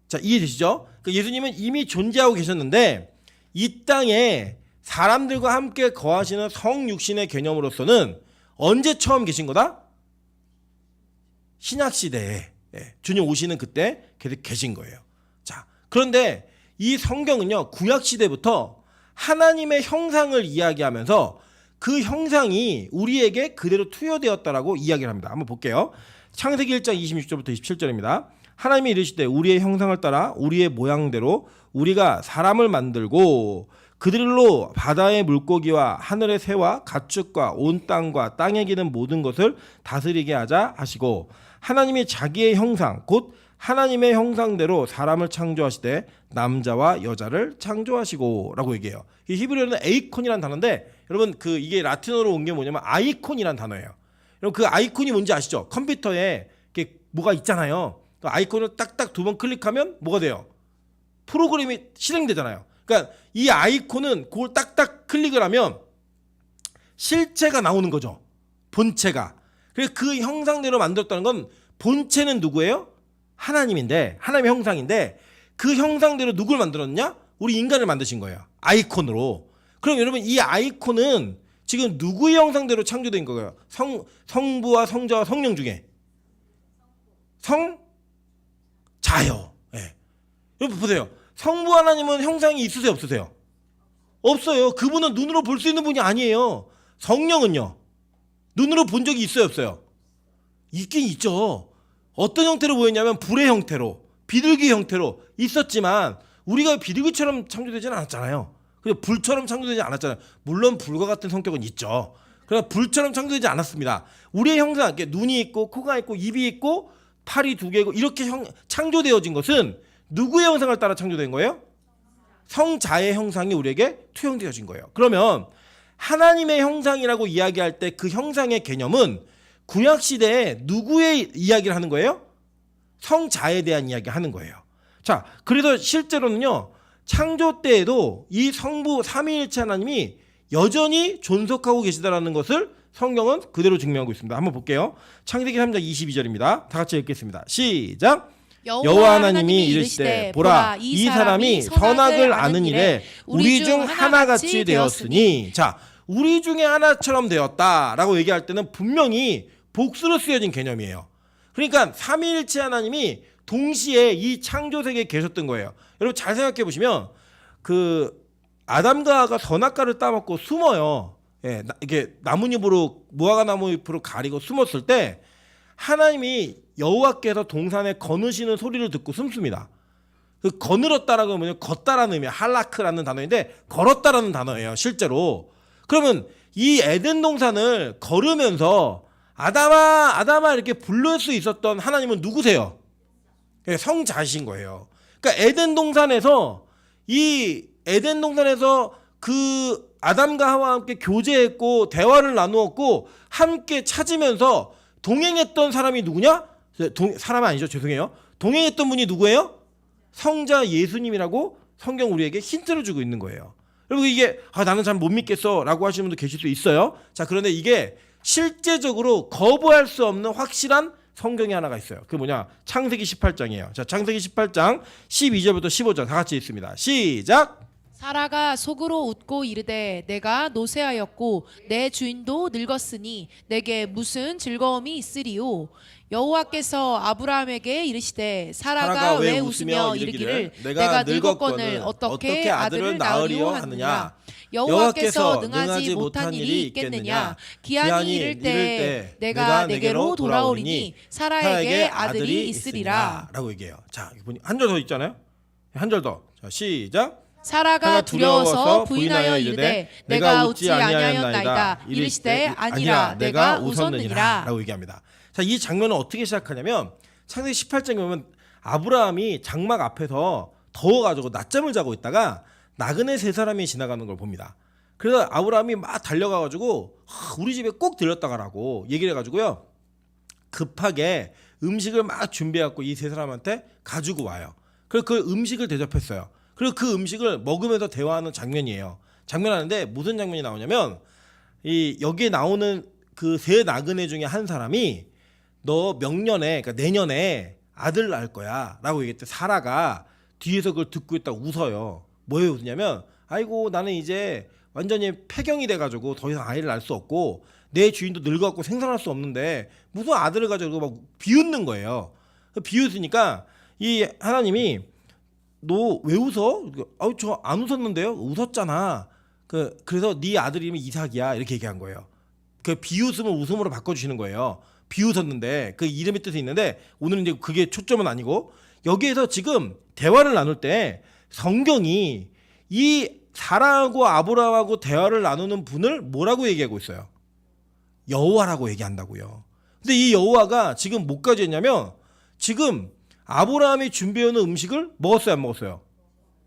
[SPEAKER 1] 자, 이해되시죠? 그러니까 예수님은 이미 존재하고 계셨는데 이 땅에 사람들과 함께 거하시는 성육신의 개념으로서는 언제 처음 계신 거다? 신약시대에 주님 오시는 그때 계속 계신 거예요. 자, 그런데 이 성경은요 구약 시대부터 하나님의 형상을 이야기하면서 그 형상이 우리에게 그대로 투여되었다라고 이야기를 합니다. 한번 볼게요. 창세기 1장 26절부터 27절입니다. 하나님이 이르시되 우리의 형상을 따라 우리의 모양대로 우리가 사람을 만들고 그들로 바다의 물고기와 하늘의 새와 가축과 온 땅과 땅에 기는 모든 것을 다스리게 하자 하시고 하나님이 자기의 형상 곧 하나님의 형상대로 사람을 창조하시되 남자와 여자를 창조하시고 라고 얘기해요. 이 히브리어는 에이콘이라는 단어인데 여러분 이게 라틴어로 온 게 뭐냐면 아이콘이라는 단어예요. 여러분 그 아이콘이 뭔지 아시죠? 컴퓨터에 이렇게 뭐가 있잖아요. 그 아이콘을 딱딱 2번 클릭하면 뭐가 돼요? 프로그램이 실행되잖아요. 그러니까 이 아이콘은 그걸 딱딱 클릭을 하면 실체가 나오는 거죠. 본체가. 그래서 그 형상대로 만들었다는 건 본체는 누구예요? 하나님인데 하나님의 형상인데 그 형상대로 누굴 만들었냐? 우리 인간을 만드신 거예요. 아이콘으로. 그럼 여러분 이 아이콘은 지금 누구의 형상대로 창조된 거예요? 성부와 성자와 성령 중에 성자요. 네. 여러분 보세요. 성부 하나님은 형상이 있으세요 없으세요? 없어요. 그분은 눈으로 볼 수 있는 분이 아니에요. 성령은요? 눈으로 본 적이 있어요 없어요? 있긴 있죠. 어떤 형태로 보였냐면 불의 형태로 비둘기 형태로 있었지만 우리가 비둘기처럼 창조되지는 않았잖아요. 그리고 불처럼 창조되지 않았잖아요. 물론 불과 같은 성격은 있죠. 그러나 불처럼 창조되지 않았습니다. 우리의 형상, 이렇게 눈이 있고 코가 있고 입이 있고 팔이 2개고 이렇게 창조되어진 것은 누구의 형상을 따라 창조된 거예요? 성자의 형상이 우리에게 투영되어진 거예요. 그러면 하나님의 형상이라고 이야기할 때 그 형상의 개념은 구약 시대에 누구의 이야기를 하는 거예요? 성자에 대한 이야기를 하는 거예요. 자, 그래서 실제로는요. 창조 때에도 이 성부 삼위일체 하나님이 여전히 존속하고 계시다라는 것을 성경은 그대로 증명하고 있습니다. 한번 볼게요. 창세기 3장 22절입니다. 다 같이 읽겠습니다. 시작. 여호와 하나님이 이르시되 보라 이 사람이 선악을 아는 일에 우리 중 하나같이 되었으니 자 우리 중에 하나처럼 되었다라고 얘기할 때는 분명히 복수로 쓰여진 개념이에요. 그러니까 삼위일체 하나님이 동시에 이 창조 세계에 계셨던 거예요. 여러분 잘 생각해 보시면 아담과 하와가 선악과를 따먹고 숨어요. 예, 이게 나뭇잎으로 무화과 나뭇잎으로 가리고 숨었을 때 하나님이 여호와께서 동산에 거느시는 소리를 듣고 숨습니다. 그 거느렸다라고 하면 걷다라는 의미, 할라크라는 단어인데 걸었다라는 단어예요. 실제로. 그러면 이 에덴 동산을 걸으면서 아담아 이렇게 부를 수 있었던 하나님은 누구세요? 성자신 거예요. 그러니까 에덴 동산에서 그 아담과 하와 함께 교제했고 대화를 나누었고 함께 찾으면서 동행했던 사람이 누구냐? 사람이 아니죠. 죄송해요. 동행했던 분이 누구예요? 성자 예수님이라고 성경 우리에게 힌트를 주고 있는 거예요. 여러분 이게 나는 잘 못 믿겠어 라고 하시는 분도 계실 수 있어요. 자, 그런데 이게 실제적으로 거부할 수 없는 확실한 성경이 하나가 있어요. 그게 뭐냐? 창세기 18장이에요. 자, 창세기 18장 12절부터 15절 다 같이 읽습니다. 시작.
[SPEAKER 2] 사라가 속으로 웃고 이르되 내가 노쇠하였고 내 주인도 늙었으니 내게 무슨 즐거움이 있으리요. 여호와께서 아브라함에게 이르시되 사라가 왜 웃으며 이르기를 내가 늙었거늘 어떻게 아들을 낳으리요 하느냐. 여호와께서 능하지 못한 일이 있겠느냐. 기한이 이를 때 내가 내게로 돌아오리니 사라에게 아들이 있으리라
[SPEAKER 1] 라고 얘기해요. 자, 한 절 더 있잖아요. 한 절 더. 자, 시작.
[SPEAKER 2] 사라가 두려워서 부인하여 이르되 내가 웃지 아니하였나이다. 이르시되 아니라 내가 웃었느니라
[SPEAKER 1] 라고 얘기합니다. 자, 이 장면은 어떻게 시작하냐면 창세기 18장에 보면 아브라함이 장막 앞에서 더워가지고 낮잠을 자고 있다가 나그네 3사람이 지나가는 걸 봅니다. 그래서 아브라함이 막 달려가가지고 우리 집에 꼭 들렸다 가라고 얘기를 해가지고요 급하게 음식을 막 준비해갖고 이 3사람한테 가지고 와요. 그래서 그 음식을 대접했어요. 그리고 그 음식을 먹으면서 대화하는 장면이에요. 장면하는데 무슨 장면이 나오냐면 여기에 나오는 그 3 나그네 중에 한 사람이 너 명년에 그러니까 내년에 아들 낳을 거야 라고 얘기했대. 사라가 뒤에서 그걸 듣고 있다가 웃어요. 뭐에 웃냐면 아이고 나는 이제 완전히 폐경이 돼가지고 더 이상 아이를 낳을 수 없고 내 주인도 늙어갖고 생산할 수 없는데 무슨 아들을 가지고 막 비웃는 거예요. 비웃으니까 이 하나님이 너 왜 웃어? 저 안 웃었는데요. 웃었잖아. 그래서 네 아들 이름이 이삭이야. 이렇게 얘기한 거예요. 그 비웃음을 웃음으로 바꿔주시는 거예요. 비웃었는데 그 이름의 뜻이 있는데 오늘은 이제 그게 초점은 아니고 여기에서 지금 대화를 나눌 때 성경이 이 사라하고 아브라함하고 대화를 나누는 분을 뭐라고 얘기하고 있어요? 여호와라고 얘기한다고요. 근데 이 여호와가 지금 뭐까지 했냐면 지금 아브라함이 준비해오는 음식을 먹었어요, 안 먹었어요?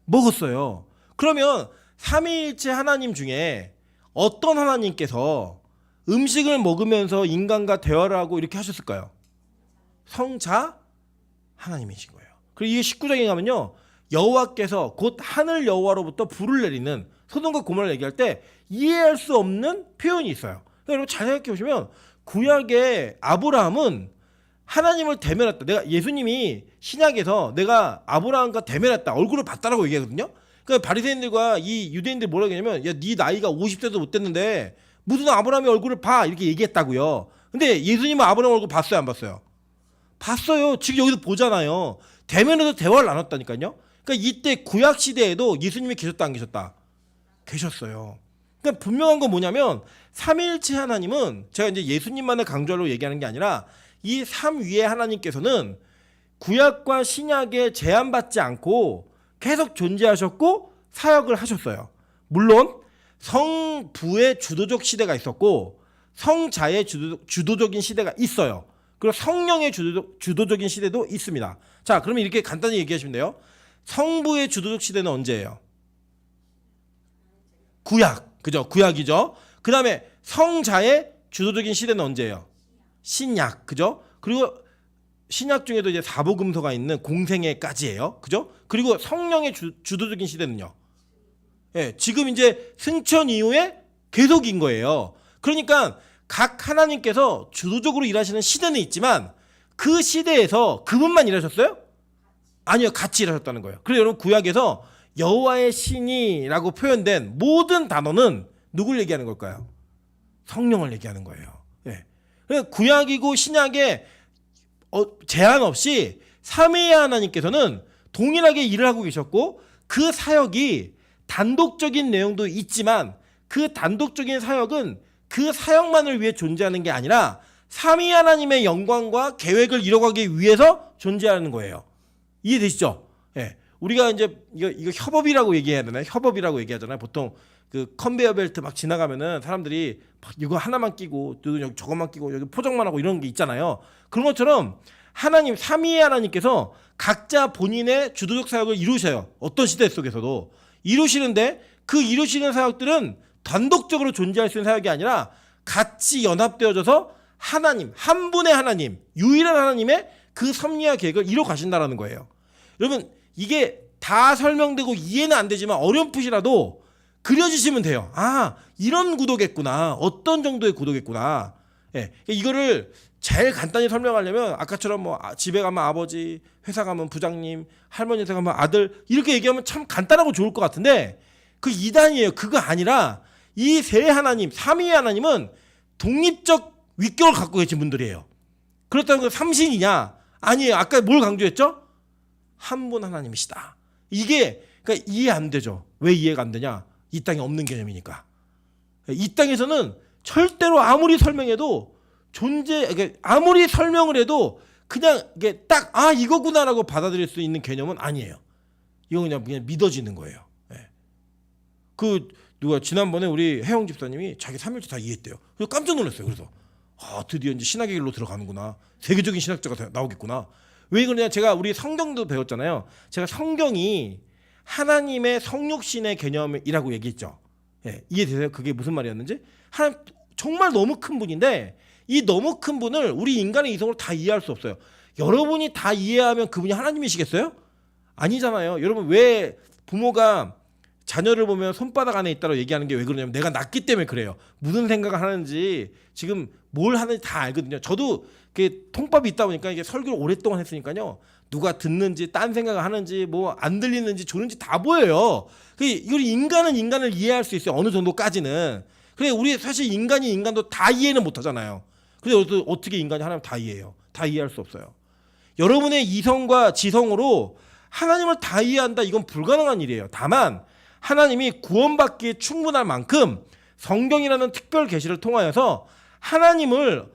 [SPEAKER 1] 먹었어요. 그러면 삼위일체 하나님 중에 어떤 하나님께서 음식을 먹으면서 인간과 대화를 하고 이렇게 하셨을까요? 성자 하나님이신 거예요. 그리고 이게 19장에 가면요, 여호와께서 곧 하늘 여호와로부터 불을 내리는 소돔과 고모라를 얘기할 때 이해할 수 없는 표현이 있어요. 그러니까 여러분 잘 생각해 보시면 구약의 아브라함은 하나님을 대면했다. 내가 예수님이 신약에서 내가 아브라함과 대면했다. 얼굴을 봤다라고 얘기하거든요. 그러니까 바리새인들과 이 유대인들이 뭐라고 얘기하냐면 야, 네 나이가 50세도 못 됐는데 무슨 아브라함의 얼굴을 봐 이렇게 얘기했다고요. 근데 예수님은 아브라함 얼굴 봤어요, 안 봤어요? 봤어요. 지금 여기서 보잖아요. 대면에서 대화를 나눴다니까요. 그러니까 이때 구약 시대에도 예수님이 계셨다, 안 계셨다? 계셨어요. 그러니까 분명한 건 뭐냐면 삼위일체 하나님은 제가 이제 예수님만을 강조하려고 얘기하는 게 아니라 이 삼위의 하나님께서는 구약과 신약에 제한받지 않고 계속 존재하셨고 사역을 하셨어요. 물론 성부의 주도적 시대가 있었고 성자의 주도적인 시대가 있어요. 그리고 성령의 주도적인 시대도 있습니다. 자, 그러면 이렇게 간단히 얘기하시면 돼요. 성부의 주도적 시대는 언제예요? 구약, 그죠? 구약이죠. 그 다음에 성자의 주도적인 시대는 언제예요? 신약, 그죠? 그리고 신약 중에도 이제 사복음서가 있는 공생애까지예요, 그죠? 그리고 성령의 주도적인 시대는요. 예, 지금 이제 승천 이후에 계속인 거예요. 그러니까 각 하나님께서 주도적으로 일하시는 시대는 있지만 그 시대에서 그분만 일하셨어요? 아니요, 같이 일하셨다는 거예요. 그래서 여러분 구약에서 여호와의 신이라고 표현된 모든 단어는 누굴 얘기하는 걸까요? 성령을 얘기하는 거예요. 예. 그러니까 구약이고 신약에 제한 없이 삼위의 하나님께서는 동일하게 일을 하고 계셨고 그 사역이 단독적인 내용도 있지만 그 단독적인 사역은 그 사역만을 위해 존재하는 게 아니라 삼위 하나님의 영광과 계획을 이뤄가기 위해서 존재하는 거예요. 이해되시죠? 예. 우리가 이제 이거 협업이라고 얘기해야 되나요? 협업이라고 얘기하잖아요. 보통 그 컨베이어 벨트 막 지나가면은 사람들이 막 이거 하나만 끼고 또 여기 저것만 끼고 여기 포장만 하고 이런 게 있잖아요. 그런 것처럼 하나님 삼위의 하나님께서 각자 본인의 주도적 사역을 이루셔요. 어떤 시대 속에서도 이루시는데 그 이루시는 사역들은 단독적으로 존재할 수 있는 사역이 아니라 같이 연합되어져서 하나님, 한 분의 하나님, 유일한 하나님의 그 섭리와 계획을 이뤄 가신다라는 거예요. 여러분 이게 다 설명되고 이해는 안 되지만 어렴풋이라도 그려지시면 돼요. 아, 이런 구도겠구나. 어떤 정도의 구도겠구나. 예, 이거를 제일 간단히 설명하려면 아까처럼 뭐 집에 가면 아버지, 회사 가면 부장님, 할머니 댁 가면 아들 이렇게 얘기하면 참 간단하고 좋을 것 같은데 그 2단이에요. 그거 아니라 이 세 하나님, 삼위의 하나님은 독립적 위격을 갖고 계신 분들이에요. 그렇다면 그 삼신이냐? 아니에요. 아까 뭘 강조했죠? 한 분 하나님이시다. 이게 그러니까 이해 안 되죠. 왜 이해가 안 되냐? 이 땅에 없는 개념이니까. 이 땅에서는 절대로 아무리 설명해도 아무리 설명을 해도 그냥 이게 딱 이거구나라고 받아들일 수 있는 개념은 아니에요. 이건 그냥 믿어지는 거예요. 예. 누가 지난번에 우리 혜영 집사님이 자기 삼일체 다 이해했대요. 그래서 깜짝 놀랐어요. 그래서 드디어 이제 신학의 길로 들어가는구나. 세계적인 신학자가 나오겠구나. 왜 그러냐? 제가 우리 성경도 배웠잖아요. 제가 성경이 하나님의 성육신의 개념이라고 얘기했죠. 예, 이해되세요? 그게 무슨 말이었는지? 하나님 정말 너무 큰 분인데 이 너무 큰 분을 우리 인간의 이성으로 다 이해할 수 없어요. 여러분이 다 이해하면 그분이 하나님이시겠어요? 아니잖아요. 여러분 왜 부모가 자녀를 보면 손바닥 안에 있다고 얘기하는 게 왜 그러냐면 내가 낳기 때문에 그래요. 무슨 생각을 하는지 지금 뭘 하는지 다 알거든요. 저도 그 통밥이 있다 보니까 이게 설교를 오랫동안 했으니까요. 누가 듣는지 딴 생각을 하는지 뭐 안 들리는지 좋은지 다 보여요. 이걸 인간은 인간을 이해할 수 있어요. 어느 정도까지는. 그래 우리 사실 인간이 인간도 다 이해는 못 하잖아요. 그래서 어떻게 인간이 하나님 다 이해해요? 다 이해할 수 없어요. 여러분의 이성과 지성으로 하나님을 다 이해한다, 이건 불가능한 일이에요. 다만 하나님이 구원받기에 충분할 만큼 성경이라는 특별 계시를 통하여서 하나님을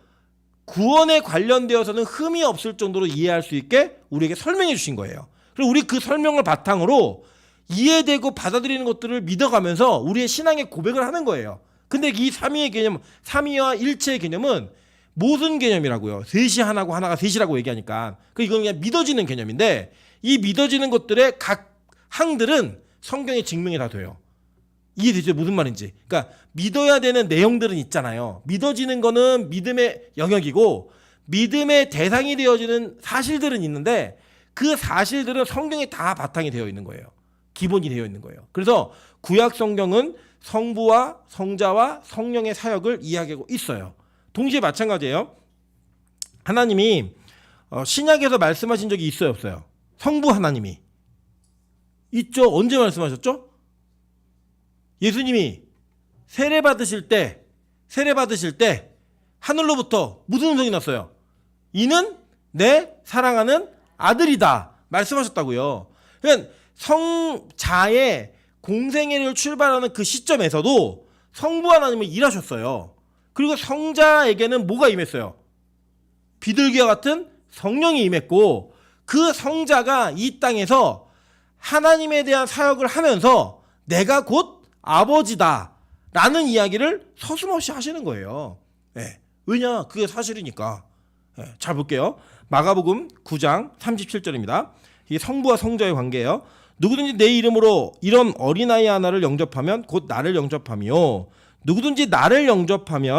[SPEAKER 1] 구원에 관련되어서는 흠이 없을 정도로 이해할 수 있게 우리에게 설명해 주신 거예요. 그리고 우리 그 설명을 바탕으로 이해되고 받아들이는 것들을 믿어가면서 우리의 신앙의 고백을 하는 거예요. 근데 이 삼위의 개념, 삼위와 일체의 개념은 모순 개념이라고요. 셋이 하나고 하나가 셋이라고 얘기하니까. 이건 그냥 믿어지는 개념인데, 이 믿어지는 것들의 각 항들은 성경에 증명이 다 돼요. 이해되죠? 무슨 말인지. 그러니까 믿어야 되는 내용들은 있잖아요. 믿어지는 거는 믿음의 영역이고, 믿음의 대상이 되어지는 사실들은 있는데, 그 사실들은 성경에 다 바탕이 되어 있는 거예요. 기본이 되어 있는 거예요. 그래서 구약 성경은 성부와 성자와 성령의 사역을 이야기하고 있어요. 동시에 마찬가지예요. 하나님이 신약에서 말씀하신 적이 있어요, 없어요? 성부 하나님이 있죠. 언제 말씀하셨죠? 예수님이 세례 받으실 때 하늘로부터 무슨 음성이 났어요? 이는 내 사랑하는 아들이다 말씀하셨다고요. 그러니까 성자의 공생애를 출발하는 그 시점에서도 성부 하나님은 일하셨어요. 그리고 성자에게는 뭐가 임했어요? 비둘기와 같은 성령이 임했고, 그 성자가 이 땅에서 하나님에 대한 사역을 하면서 내가 곧 아버지다 라는 이야기를 서슴없이 하시는 거예요. 네. 왜냐? 그게 사실이니까. 네. 잘 볼게요. 마가복음 9장 37절입니다. 이게 성부와 성자의 관계예요. 누구든지 내 이름으로 이런 어린아이 하나를 영접하면 곧 나를 영접함이요. 누구든지 나를 영접함이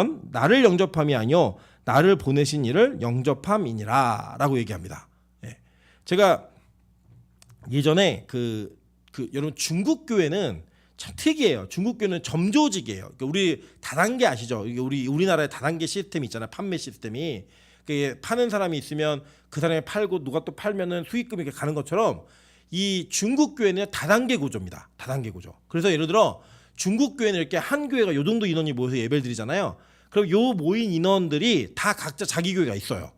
[SPEAKER 1] 아니요 나를 보내신 이를 영접함이니라 라고 얘기합니다. 예. 제가 예전에 여러분 중국 교회는 참 특이해요. 중국 교회는 점조직이에요. 그러니까 우리 다단계 아시죠? 우리나라의 다단계 시스템이 있잖아요. 판매 시스템이. 그러니까 파는 사람이 있으면 그 사람이 팔고 누가 또 팔면은 수익금이 이렇게 가는 것처럼 이 중국 교회는 다단계 구조입니다. 다단계 구조. 그래서 예를 들어 중국 교회는 이렇게 한 교회가 요 정도 인원이 모여서 예배를 드리잖아요. 그럼 요 모인 인원들이 다 각자 자기 교회가 있어요.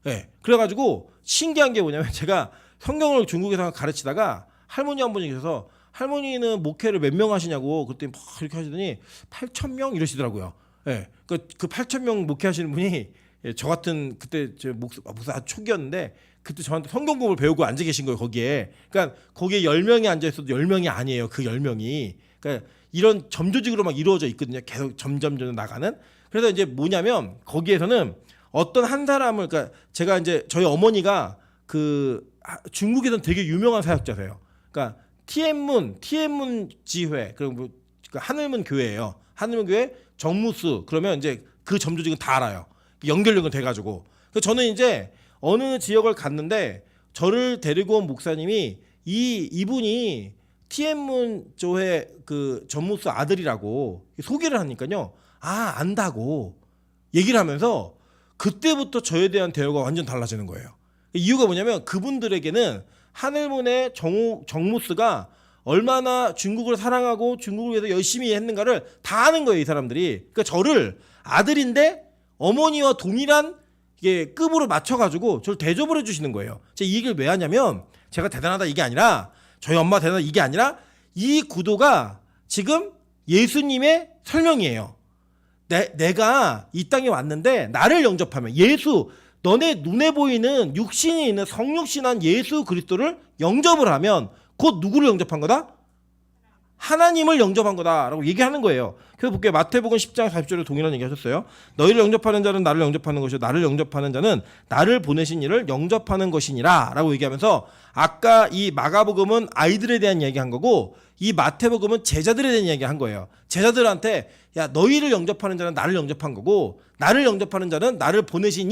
[SPEAKER 1] 네. 그래가지고 신기한 게 뭐냐면, 제가 성경을 중국에서 가르치다가 할머니 한 분이 계셔서 할머니는 목회를 몇 명 하시냐고 그랬더니 막 이렇게 하시더니 8,000명 이러시더라고요. 네. 그 8,000명 목회하시는 분이 저 같은 그때 제 목사 아주 초기였는데 그때 저한테 성경 공부를 배우고 앉아 계신 거예요, 거기에. 그러니까 거기에 10명이 앉아 있어도 10명이 아니에요. 그 10명이. 그러니까 이런 점조직으로 막 이루어져 있거든요. 계속 점점 나가는. 그래서 이제 뭐냐면 거기에서는 어떤 한 사람을, 그러니까 제가 이제 저희 어머니가 그 중국에서는 되게 유명한 사역자세요. 그러니까 티엔문 지회, 그리고 하늘문 교회예요. 하늘문 교회 정무수. 그러면 이제 그 점조직은 다 알아요. 연결 돼가지고. 그래서 저는 이제 어느 지역을 갔는데 저를 데리고 온 목사님이 이분이 티엔문 교회 그 전무수 아들이라고 소개를 하니까요. 아, 안다고 얘기를 하면서 그때부터 저에 대한 대우가 완전 달라지는 거예요. 이유가 뭐냐면 그분들에게는 하늘문의 정무스가 얼마나 중국을 사랑하고 중국을 위해서 열심히 했는가를 다 아는 거예요, 이 사람들이. 그러니까 저를 아들인데 어머니와 동일한 급으로 맞춰가지고 저를 대접을 해주시는 거예요. 제가 이 얘기를 왜 하냐면, 제가 대단하다 이게 아니라, 저희 엄마 대단하다 이게 아니라, 이 구도가 지금 예수님의 설명이에요. 내가 이 땅에 왔는데 나를 영접하면, 예수, 너네 눈에 보이는 육신이 있는 성육신한 예수 그리스도를 영접을 하면 곧 누구를 영접한 거다? 하나님을 영접한 거다라고 얘기하는 거예요. 그래서 볼게요. 마태복음 10장 40절에 동일한 얘기 하셨어요. 너희를 영접하는 자는 나를 영접하는 것이요 나를 영접하는 자는 나를 보내신 이를 영접하는 것이니라 라고 얘기하면서, 아까 이 마가복음은 아이들에 대한 이야기한 거고 이 마태복음은 제자들에 대한 이야기한 거예요. 제자들한테 야, 너희를 영접하는 자는 나를 영접한 거고 나를 영접하는 자는 나를 보내신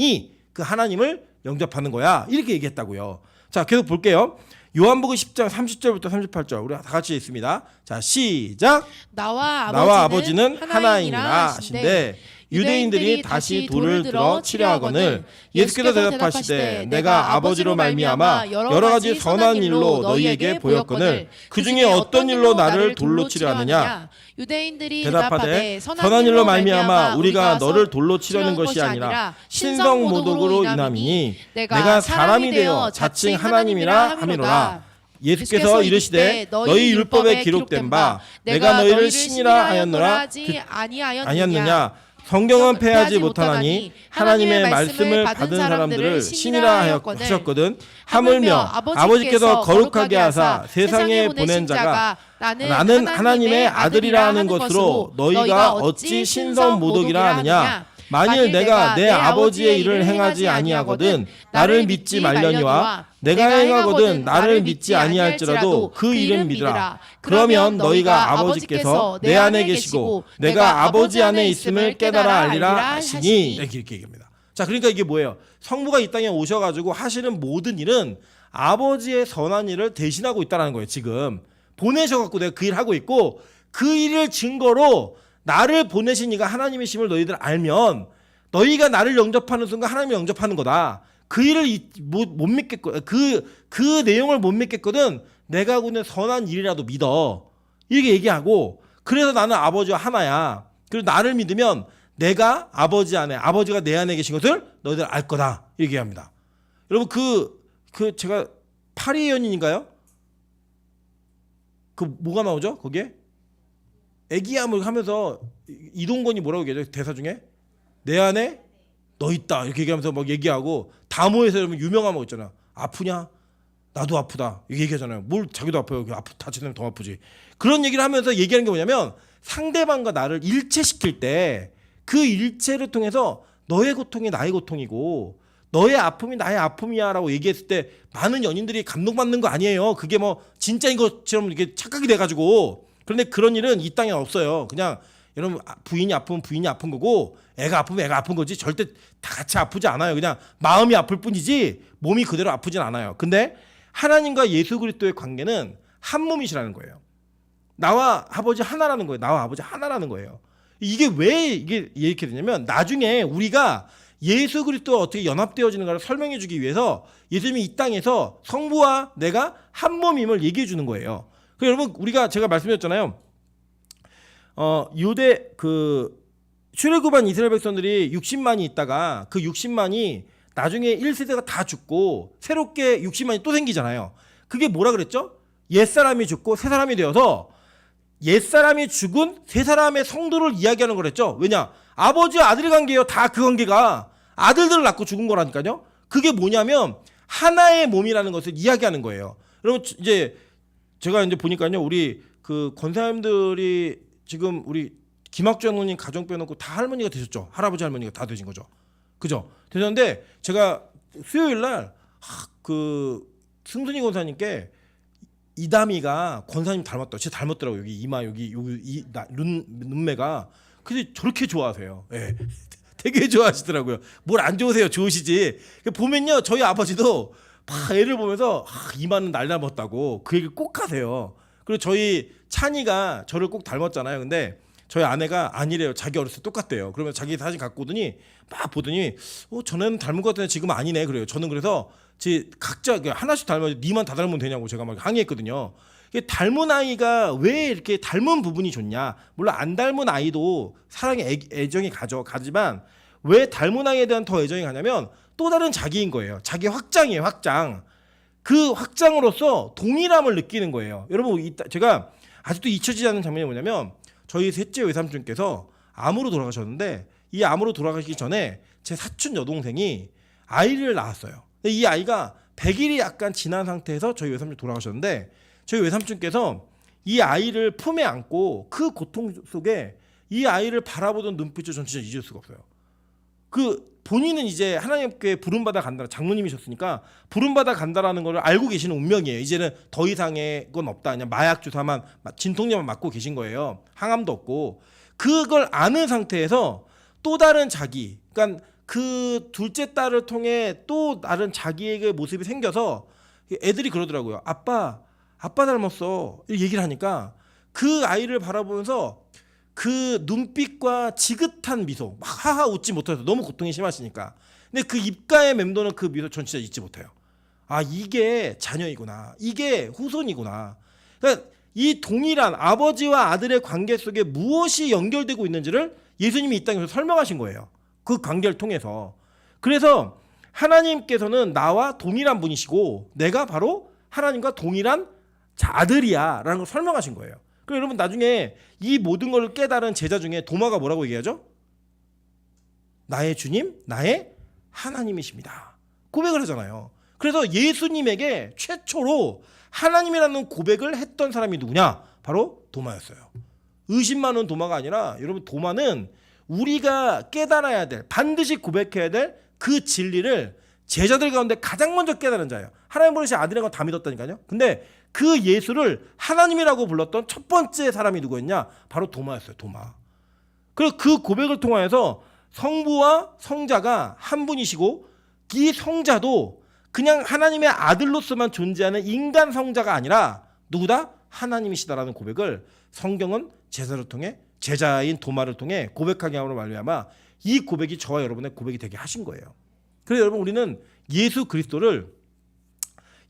[SPEAKER 1] 그 하나님을 영접하는 거야, 이렇게 얘기했다고요. 자, 계속 볼게요. 요한복음 10장 30절부터 38절 우리 다 같이 읽습니다. 자, 시작.
[SPEAKER 2] 나와
[SPEAKER 1] 아버지는 하나이니라 하신대 유대인들이 다시 돌을 들어 치려하거늘 예수께서 대답하시되 내가 아버지로 말미암아 여러 가지 선한 일로 너희에게 보였거늘 그 중에 어떤 일로 나를 돌로 치려하느냐.
[SPEAKER 2] 유대인들이
[SPEAKER 1] 대답하되 선한 일로 말미암아 우리가 너를 돌로 치려는 것이 아니라 신성 모독으로 인함이니 내가 사람이 되어 자칭 하나님이라 함이로라. 예수께서 이르시되 너희 율법에 기록된 바 내가 너희를 신이라 하였노라 아니었느냐. 성경은 패하지 못하나니 하나님의 말씀을 받은 사람들을 신이라 하셨거든. 하물며 아버지께서 거룩하게 하사 세상에 보낸 자가 나는 하나님의 아들이라 하는 것으로 너희가 어찌 신성 모독이라 하느냐. 만일 내가 내 아버지의 일을 행하지 아니하거든 나를 믿지 말려니와 내가 행하거든 나를 믿지 아니할지라도 그 일은 믿으라. 그러면 너희가 아버지께서 내 안에 계시고 내가 아버지 안에 있음을 깨달아 알리라 하시니. 이렇게 얘기합니다. 자, 그러니까 이게 뭐예요? 성부가 이 땅에 오셔가지고 하시는 모든 일은 아버지의 선한 일을 대신하고 있다는 거예요. 지금 보내셔갖고 내가 그 일을 하고 있고 그 일을 증거로 나를 보내신 이가 하나님이심을 너희들 알면 너희가 나를 영접하는 순간 하나님을 영접하는 거다. 그 일을 못 믿겠거든. 그 내용을 못 믿겠거든. 내가 하고 있는 선한 일이라도 믿어. 이렇게 얘기하고 그래서 나는 아버지와 하나야. 그리고 나를 믿으면 내가 아버지 안에 아버지가 내 안에 계신 것을 너희들 알 거다. 이렇게 얘기합니다. 여러분 그 제가 파리의 연인인가요? 그 뭐가 나오죠? 거기에? 애기야물 하면서 이동건이 뭐라고 얘기하죠? 대사 중에 내 안에 너 있다 이렇게 얘기하면서 막 얘기하고 다모에서 여러분 유명한 거 있잖아. 아프냐? 나도 아프다 이렇게 얘기하잖아요. 뭘 자기도 아파요. 다치면 더 아프지. 그런 얘기를 하면서 얘기하는 게 뭐냐면 상대방과 나를 일체시킬 때 그 일체를 통해서 너의 고통이 나의 고통이고 너의 아픔이 나의 아픔이야 라고 얘기했을 때 많은 연인들이 감동받는 거 아니에요. 그게 뭐 진짜인 것처럼 이렇게 착각이 돼가지고. 그런데 그런 일은 이 땅에 없어요. 그냥 여러분 부인이 아프면 부인이 아픈 거고 애가 아프면 애가 아픈 거지 절대 다 같이 아프지 않아요. 그냥 마음이 아플 뿐이지 몸이 그대로 아프진 않아요. 근데 하나님과 예수 그리스도의 관계는 한 몸이시라는 거예요. 나와 아버지 하나라는 거예요. 나와 아버지 하나라는 거예요. 이게 왜 이게 이렇게 되냐면 나중에 우리가 예수 그리스도와 어떻게 연합되어지는가를 설명해 주기 위해서 예수님이 이 땅에서 성부와 내가 한 몸임을 얘기해 주는 거예요. 여러분 우리가 제가 말씀드렸잖아요. 유대 그 출애굽한 이스라엘 백성들이 60만이 있다가 그 60만이 나중에 1세대가 다 죽고 새롭게 60만이 또 생기잖아요. 그게 뭐라 그랬죠? 옛사람이 죽고 새사람이 되어서 옛사람이 죽은 새사람의 성도를 이야기하는 거랬죠. 왜냐? 아버지와 아들의 관계예요. 다 그 관계가 아들들을 낳고 죽은 거라니까요. 그게 뭐냐면 하나의 몸이라는 것을 이야기하는 거예요. 여러분 이제 제가 이제 보니까요. 우리 그 권사님들이 지금 우리 김학주 장로님 가정 빼놓고 다 할머니가 되셨죠. 할아버지 할머니가 다 되신 거죠. 그죠? 되셨는데 제가 수요일 날 그 승순이 권사님께 이담이가 권사님 닮았다. 진짜 닮았더라고요. 여기 이마 여기 눈매가. 근데 저렇게 좋아하세요. 예. 되게 좋아하시더라고요. 뭘 안 좋으세요? 좋으시지. 보면요. 저희 아버지도 막 애를 보면서 이마는 날 닮았다고 그 얘기를 꼭 하세요. 그리고 저희 찬이가 저를 꼭 닮았잖아요. 근데 저희 아내가 아니래요. 자기 어렸을 때 똑같대요. 그러면 자기 사진 갖고 오더니 막 보더니 전에는 닮은 것 같은데 지금 아니네 그래요. 저는 그래서 제 각자 하나씩 닮아서 니만 다 닮으면 되냐고 제가 막 항의했거든요. 닮은 아이가 왜 이렇게 닮은 부분이 좋냐. 물론 안 닮은 아이도 사랑의 애정이 가지만 왜 닮은 아이에 대한 더 애정이 가냐면 또 다른 자기인 거예요. 자기 확장이에요. 확장. 그 확장으로서 동일함을 느끼는 거예요. 여러분 제가 아직도 잊혀지지 않는 장면이 뭐냐면 저희 셋째 외삼촌께서 암으로 돌아가셨는데 이 암으로 돌아가시기 전에 제 사촌 여동생이 아이를 낳았어요. 이 아이가 100일이 약간 지난 상태에서 저희 외삼촌이 돌아가셨는데 저희 외삼촌께서 이 아이를 품에 안고 그 고통 속에 이 아이를 바라보던 눈빛을 전 진짜 잊을 수가 없어요. 그 본인은 이제 하나님께 부름받아 간다. 장로님이셨으니까 부름받아 간다라는 걸 알고 계시는 운명이에요. 이제는 더 이상의 건 없다. 그냥 마약 주사만 진통제만 맞고 계신 거예요. 항암도 없고. 그걸 아는 상태에서 또 다른 자기, 그러니까 그 둘째 딸을 통해 또 다른 자기에게 모습이 생겨서 애들이 그러더라고요. 아빠 닮았어. 이렇게 얘기를 하니까 그 아이를 바라보면서 그 눈빛과 지긋한 미소, 막 하하 웃지 못해서 너무 고통이 심하시니까. 근데 그 입가에 맴도는 그 미소 전 진짜 잊지 못해요. 아, 이게 자녀이구나. 이게 후손이구나. 그러니까 이 동일한 아버지와 아들의 관계 속에 무엇이 연결되고 있는지를 예수님이 이 땅에서 설명하신 거예요. 그 관계를 통해서. 그래서 하나님께서는 나와 동일한 분이시고 내가 바로 하나님과 동일한 자들이야라는 걸 설명하신 거예요. 그럼 여러분 나중에 이 모든 걸 깨달은 제자 중에 도마가 뭐라고 얘기하죠? 나의 주님, 나의 하나님이십니다. 고백을 하잖아요. 그래서 예수님에게 최초로 하나님이라는 고백을 했던 사람이 누구냐? 바로 도마였어요. 의심 많은 도마가 아니라 여러분 도마는 우리가 깨달아야 될, 반드시 고백해야 될 그 진리를 제자들 가운데 가장 먼저 깨달은 자예요. 하나님 보내신 아들인 건 다 믿었다니까요. 근데 그 예수를 하나님이라고 불렀던 첫 번째 사람이 누구였냐? 바로 도마였어요. 도마. 그래서 그 고백을 통하여서 성부와 성자가 한 분이시고 이 성자도 그냥 하나님의 아들로서만 존재하는 인간 성자가 아니라 누구다? 하나님이시다라는 고백을 성경은 제자를 통해 제자인 도마를 통해 고백하게 함으로 말미암아 이 고백이 저와 여러분의 고백이 되게 하신 거예요. 그래서 여러분 우리는 예수 그리스도를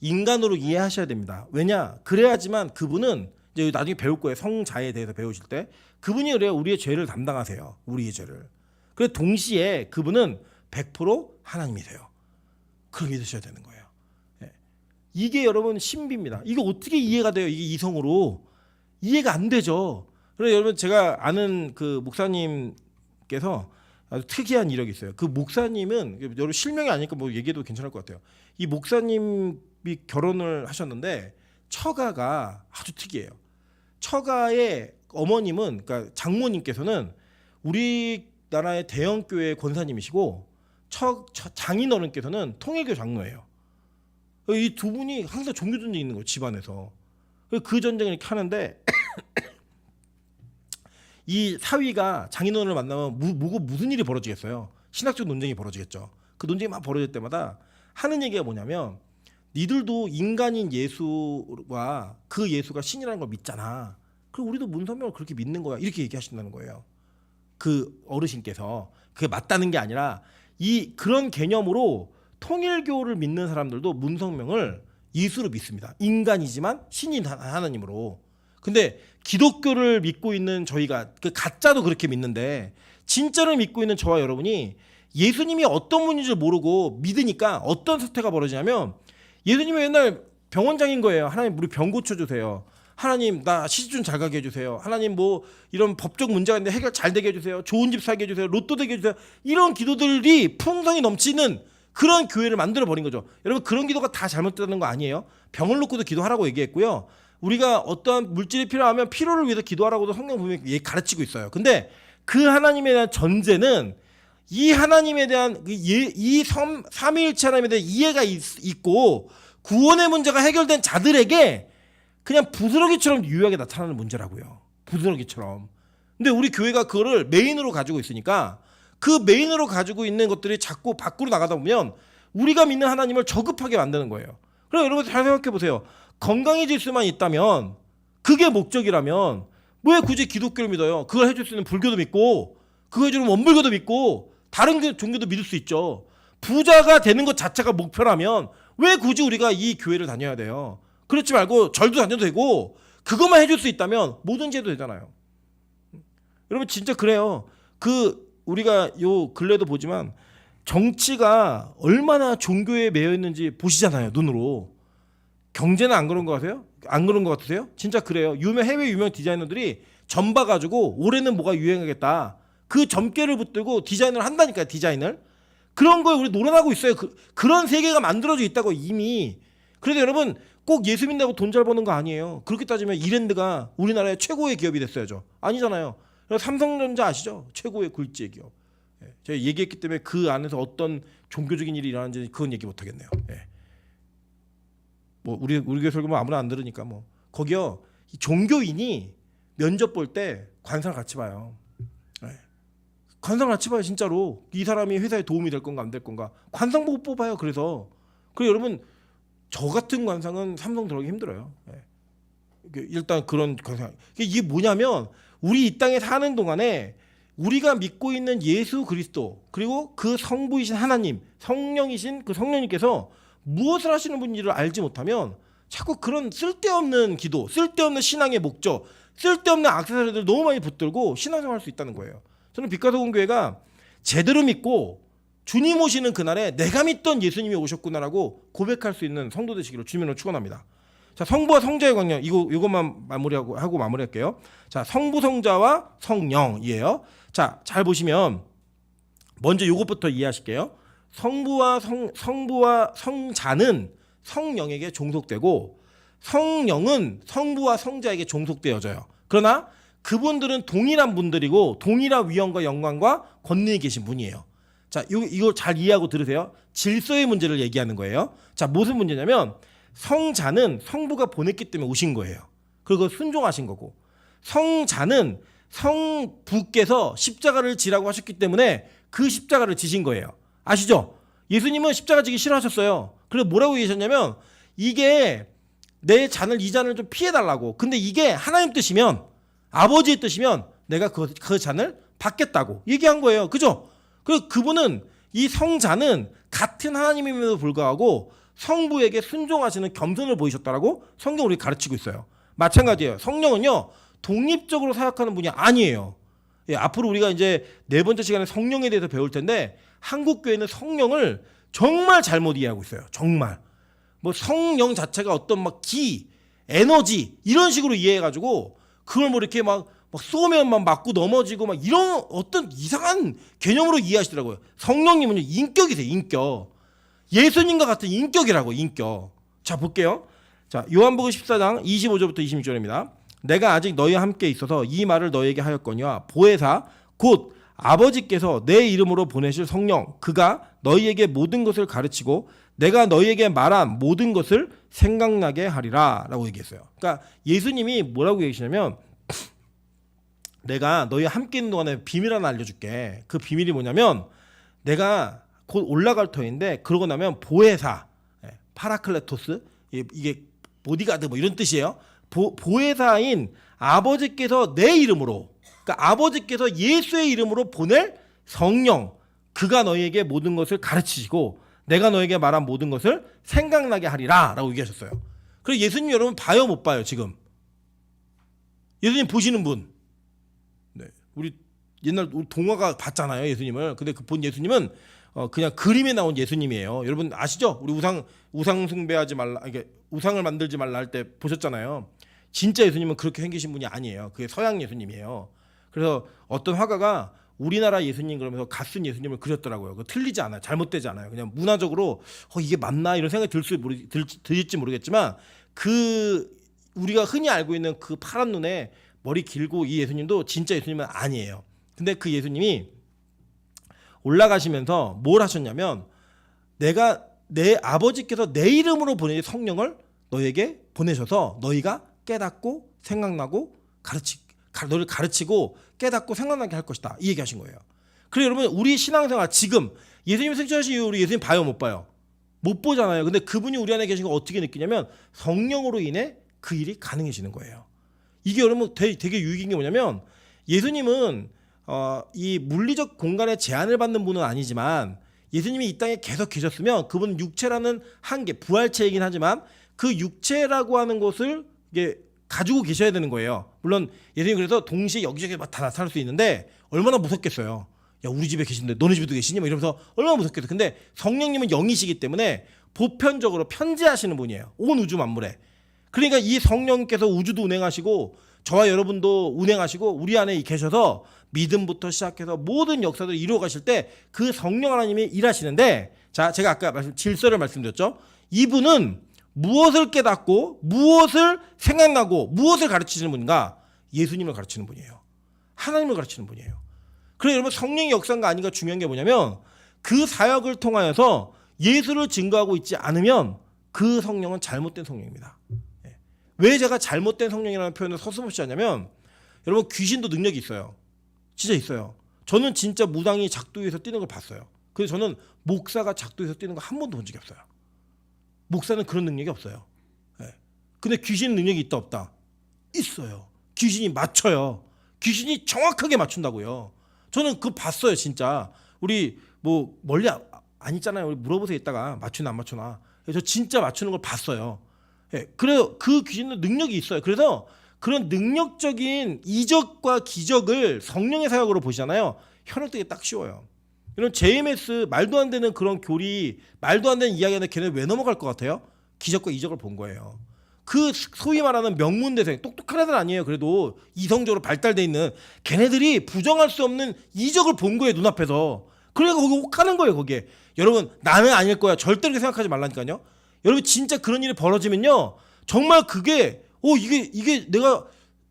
[SPEAKER 1] 인간으로 이해하셔야 됩니다. 왜냐? 그래야지만 그분은 이제 나중에 배울 거예요. 성자에 대해서 배우실 때 그분이 그래야 우리의 죄를 담당하세요. 우리의 죄를. 그래서 동시에 그분은 100% 하나님이세요. 그렇게 믿으셔야 되는 거예요. 이게 여러분 신비입니다. 이거 어떻게 이해가 돼요? 이게 이성으로 이해가 안 되죠. 그래서 여러분 제가 아는 그 목사님께서 아주 특이한 이력이 있어요. 그 목사님은 여러분 실명이 아니니까 뭐 얘기해도 괜찮을 것 같아요. 이 목사님이 결혼을 하셨는데 처가가 아주 특이해요. 처가의 어머님은 그러니까 장모님께서는 우리나라의 대형 교회 권사님이시고 장인어른께서는 통일교 장로예요. 이 두 분이 항상 종교 전쟁이 있는 거예요. 집안에서. 그 전쟁을 이렇게 하는데 이 사위가 장인어른을 만나면 무슨 일이 벌어지겠어요. 신학적 논쟁이 벌어지겠죠. 그 논쟁이 막 벌어질 때마다 하는 얘기가 뭐냐면 니들도 인간인 예수와 그 예수가 신이라는 걸 믿잖아. 그럼 우리도 문선명을 그렇게 믿는 거야. 이렇게 얘기하신다는 거예요. 그 어르신께서. 그게 맞다는 게 아니라 그런 개념으로 통일교를 믿는 사람들도 문성명을 예수로 믿습니다. 인간이지만 신인 하나님으로. 근데 기독교를 믿고 있는 저희가 그 가짜도 그렇게 믿는데 진짜를 믿고 있는 저와 여러분이 예수님이 어떤 분인지 모르고 믿으니까 어떤 사태가 벌어지냐면 예수님이 맨날 병원장인 거예요. 하나님 우리 병 고쳐주세요. 하나님 나 시집좀 잘 가게 해주세요. 하나님 뭐 이런 법적 문제가 있는데 해결 잘 되게 해주세요. 좋은 집 사게 해주세요. 로또 되게 해주세요. 이런 기도들이 풍성이 넘치는 그런 교회를 만들어 버린 거죠. 여러분 그런 기도가 다 잘못되는 거 아니에요. 병을 놓고도 기도하라고 얘기했고요. 우리가 어떠한 물질이 필요하면 필요를 위해서 기도하라고도 성경 분명히 가르치고 있어요. 근데 그 하나님에 대한 전제는 이 하나님에 대한 이 삼위일체 하나님에 대한 이해가 있고 구원의 문제가 해결된 자들에게 그냥 부스러기처럼 유효하게 나타나는 문제라고요. 부스러기처럼. 근데 우리 교회가 그거를 메인으로 가지고 있으니까 그 메인으로 가지고 있는 것들이 자꾸 밖으로 나가다 보면 우리가 믿는 하나님을 저급하게 만드는 거예요. 그럼 여러분 잘 생각해 보세요. 건강해질 수만 있다면 그게 목적이라면 왜 굳이 기독교를 믿어요? 그걸 해줄 수 있는 불교도 믿고 그거 해주는 원불교도 믿고 다른 종교도 믿을 수 있죠. 부자가 되는 것 자체가 목표라면 왜 굳이 우리가 이 교회를 다녀야 돼요? 그렇지 말고 절도 다녀도 되고 그것만 해줄 수 있다면 뭐든지 해도 되잖아요. 여러분 진짜 그래요. 우리가 요 근래도 보지만 정치가 얼마나 종교에 매여 있는지 보시잖아요. 눈으로. 경제는 안 그런 거 같아요? 안 그런 거 같으세요? 진짜 그래요. 해외 유명 디자이너들이 점 봐가지고 올해는 뭐가 유행하겠다. 그 점괘를 붙들고 디자인을 한다니까요. 디자인을. 그런 거에 우리 놀아나고 있어요. 그런 세계가 만들어져 있다고 이미. 그래도 여러분 꼭 예수 믿는다고 돈 잘 버는 거 아니에요. 그렇게 따지면 이랜드가 우리나라의 최고의 기업이 됐어야죠. 아니잖아요. 삼성전자 아시죠? 최고의 굴지의 기업. 제가 얘기했기 때문에 그 안에서 어떤 종교적인 일이 일어나는지 그건 얘기 못 하겠네요. 뭐 우리 교회 설교면 아무나 안 들으니까 뭐 거기요 종교인이 면접 볼 때 관상을 같이 봐요. 관상을 같이 봐요 진짜로. 이 사람이 회사에 도움이 될 건가 안 될 건가 관상 보고 뽑아요. 그래서 여러분 저 같은 관상은 삼성 들어가기 힘들어요. 일단 그런 관상 이게 뭐냐면 우리 이 땅에 사는 동안에 우리가 믿고 있는 예수 그리스도 그리고 그 성부이신 하나님 성령이신 그 성령님께서 무엇을 하시는 분인지를 알지 못하면 자꾸 그런 쓸데없는 기도, 쓸데없는 신앙의 목적, 쓸데없는 액세서리들 너무 많이 붙들고 신앙생활 할 수 있다는 거예요. 저는 빛과소금교회가 제대로 믿고 주님 오시는 그날에 내가 믿던 예수님이 오셨구나라고 고백할 수 있는 성도 되시기를 주님으로 축원합니다. 자, 성부와 성자의 관계 이것만 하고 마무리할게요. 자, 성부 성자와 성령이에요. 자, 잘 보시면 먼저 이것부터 이해하실게요. 성부와 성자는 성령에게 종속되고 성령은 성부와 성자에게 종속되어져요. 그러나 그분들은 동일한 분들이고 동일한 위엄과 영광과 권능이 계신 분이에요. 자, 이거 잘 이해하고 들으세요. 질서의 문제를 얘기하는 거예요. 자, 무슨 문제냐면 성자는 성부가 보냈기 때문에 오신 거예요. 그리고 순종하신 거고, 성자는 성부께서 십자가를 지라고 하셨기 때문에 그 십자가를 지신 거예요. 아시죠? 예수님은 십자가 지기 싫어하셨어요. 그래서 뭐라고 얘기하셨냐면 이게 내 잔을 이 잔을 좀 피해달라고. 근데 이게 하나님 뜻이면, 아버지의 뜻이면 내가 그 잔을 받겠다고 얘기한 거예요. 그죠? 그리고 그분은, 이 성자는 같은 하나님임에도 불구하고 성부에게 순종하시는 겸손을 보이셨다라고 성경 우리 가르치고 있어요. 마찬가지예요. 성령은요, 독립적으로 사역하는 분이 아니에요. 예, 앞으로 우리가 이제 4번째 시간에 성령에 대해서 배울 텐데, 한국 교회는 성령을 정말 잘못 이해하고 있어요. 정말. 뭐 성령 자체가 어떤 막 기, 에너지 이런 식으로 이해해가지고 그걸 뭐 이렇게 막 쏘면 막 맞고 넘어지고 막 이런 어떤 이상한 개념으로 이해하시더라고요. 성령님은요, 인격이세요. 인격. 예수님과 같은 인격이라고, 인격. 자, 볼게요. 자, 요한복음 14장 25절부터 26절입니다. 내가 아직 너희와 함께 있어서 이 말을 너희에게 하였거니와 보혜사 곧 아버지께서 내 이름으로 보내실 성령, 그가 너희에게 모든 것을 가르치고 내가 너희에게 말한 모든 것을 생각나게 하리라 라고 얘기했어요. 그러니까 예수님이 뭐라고 얘기하시냐면, 내가 너희와 함께 있는 동안에 비밀 하나 알려줄게. 그 비밀이 뭐냐면, 내가 곧 올라갈 터인데 그러고 나면 보혜사, 파라클레토스, 이게 보디가드 뭐 이런 뜻이에요. 보혜사인 아버지께서 내 이름으로, 그러니까 아버지께서 예수의 이름으로 보낼 성령, 그가 너희에게 모든 것을 가르치시고 내가 너에게 말한 모든 것을 생각나게 하리라 라고 얘기하셨어요. 그래서 예수님 여러분 봐요, 못 봐요? 지금 예수님 보시는 분, 네, 우리 옛날 우리 동화가 봤잖아요, 예수님을. 근데 그 본 예수님은 그냥 그림에 나온 예수님이에요. 여러분 아시죠? 우리 우상 숭배하지 말라, 이게 우상을 만들지 말라 할 때 보셨잖아요. 진짜 예수님은 그렇게 생기신 분이 아니에요. 그게 서양 예수님이에요. 그래서 어떤 화가가 우리나라 예수님 그러면서 갓쓴 예수님을 그렸더라고요. 그거 틀리지 않아요. 잘못되지 않아요. 그냥 문화적으로 이게 맞나 이런 생각이 들을지 모르겠지만, 그 우리가 흔히 알고 있는 그 파란 눈에 머리 길고 이 예수님도 진짜 예수님은 아니에요. 근데 그 예수님이 올라가시면서 뭘 하셨냐면, 내 아버지께서 내 이름으로 보내신 성령을 너에게 보내셔서 너희가 깨닫고 생각나고 너를 가르치고 깨닫고 생각나게 할 것이다, 이 얘기하신 거예요. 그래서 여러분 우리 신앙생활 지금 예수님 승천하신 이후로 예수님 봐요, 못 봐요? 못 보잖아요. 근데 그분이 우리 안에 계신 걸 어떻게 느끼냐면 성령으로 인해 그 일이 가능해지는 거예요. 이게 여러분 되게 유익인 게 뭐냐면, 예수님은 이 물리적 공간에 제한을 받는 분은 아니지만 예수님이 이 땅에 계속 계셨으면 그분은 육체라는 한계, 부활체이긴 하지만 그 육체라고 하는 것을 이게 가지고 계셔야 되는 거예요. 물론 예수님 그래서 동시에 여기저기 다 나타날 수 있는데 얼마나 무섭겠어요. 야, 우리 집에 계신데 너네 집에도 계시니? 막 이러면서 얼마나 무섭겠어요. 근데 성령님은 영이시기 때문에 보편적으로 편지하시는 분이에요. 온 우주 만물에. 그러니까 이 성령께서 우주도 운행하시고 저와 여러분도 운행하시고 우리 안에 계셔서 믿음부터 시작해서 모든 역사들을 이루어 가실 때 그 성령 하나님이 일하시는데, 자, 제가 아까 질서를 말씀드렸죠. 이분은 무엇을 깨닫고 무엇을 생각나고 무엇을 가르치시는 분인가? 예수님을 가르치는 분이에요. 하나님을 가르치는 분이에요. 그래서 여러분 성령의 역사가 아닌가 중요한 게 뭐냐면, 그 사역을 통하여서 예수를 증거하고 있지 않으면 그 성령은 잘못된 성령입니다. 왜 제가 잘못된 성령이라는 표현을 서슴없이 하냐면, 여러분 귀신도 능력이 있어요. 진짜 있어요. 저는 진짜 무당이 작두에서 뛰는 걸 봤어요. 그래서 저는 목사가 작두에서 뛰는 거 한 번도 본 적이 없어요. 목사는 그런 능력이 없어요. 근데 귀신 능력이 있다 없다? 있어요. 귀신이 맞춰요. 귀신이 정확하게 맞춘다고요. 저는 그거 봤어요, 진짜. 우리 뭐 멀리 안 있잖아요. 우리 물어보세요, 이따가 맞추나 안 맞추나. 저 진짜 맞추는 걸 봤어요. 그래서 그 귀신은 능력이 있어요. 그래서 그런 능력적인 이적과 기적을 성령의 사역으로 보시잖아요. 현혹되기 딱 쉬워요. 이런 JMS 말도 안 되는 그런 교리, 말도 안 되는 이야기하는데 걔네 왜 넘어갈 것 같아요? 기적과 이적을 본 거예요. 그 소위 말하는 명문대생 똑똑한 애들 아니에요. 그래도 이성적으로 발달돼 있는 걔네들이 부정할 수 없는 이적을 본 거예요, 눈앞에서. 그러니까 거기 혹하는 거예요, 거기에. 여러분, 나는 아닐 거야, 절대 그렇게 생각하지 말라니까요. 여러분, 진짜 그런 일이 벌어지면요, 정말 그게 이게 내가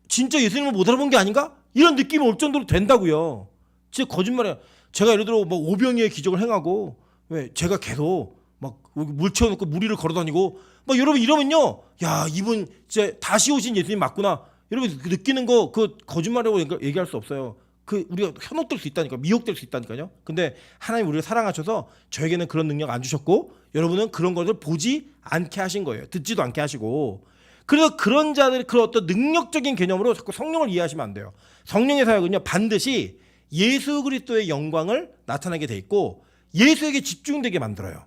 [SPEAKER 1] 진짜 예수님을 못 알아본 게 아닌가? 이런 느낌이 올 정도로 된다고요. 진짜 거짓말이에요. 제가 예를 들어 뭐 오병이의 기적을 행하고, 왜 제가 계속 막 물 채워놓고 무리를 걸어다니고 막 여러분 이러면요, 야, 이분 진짜 다시 오신 예수님 맞구나, 여러분 그 느끼는 거, 그 거짓말이라고 얘기할 수 없어요. 그 우리가 현혹될 수 있다니까, 미혹될 수 있다니까요. 근데 하나님 우리를 사랑하셔서 저에게는 그런 능력 안 주셨고, 여러분은 그런 것을 보지 않게 하신 거예요. 듣지도 않게 하시고. 그래서 그런 자들이 그런 어떤 능력적인 개념으로 자꾸 성령을 이해하시면 안 돼요. 성령의 사역은요, 반드시 예수 그리스도의 영광을 나타나게 돼 있고 예수에게 집중되게 만들어요.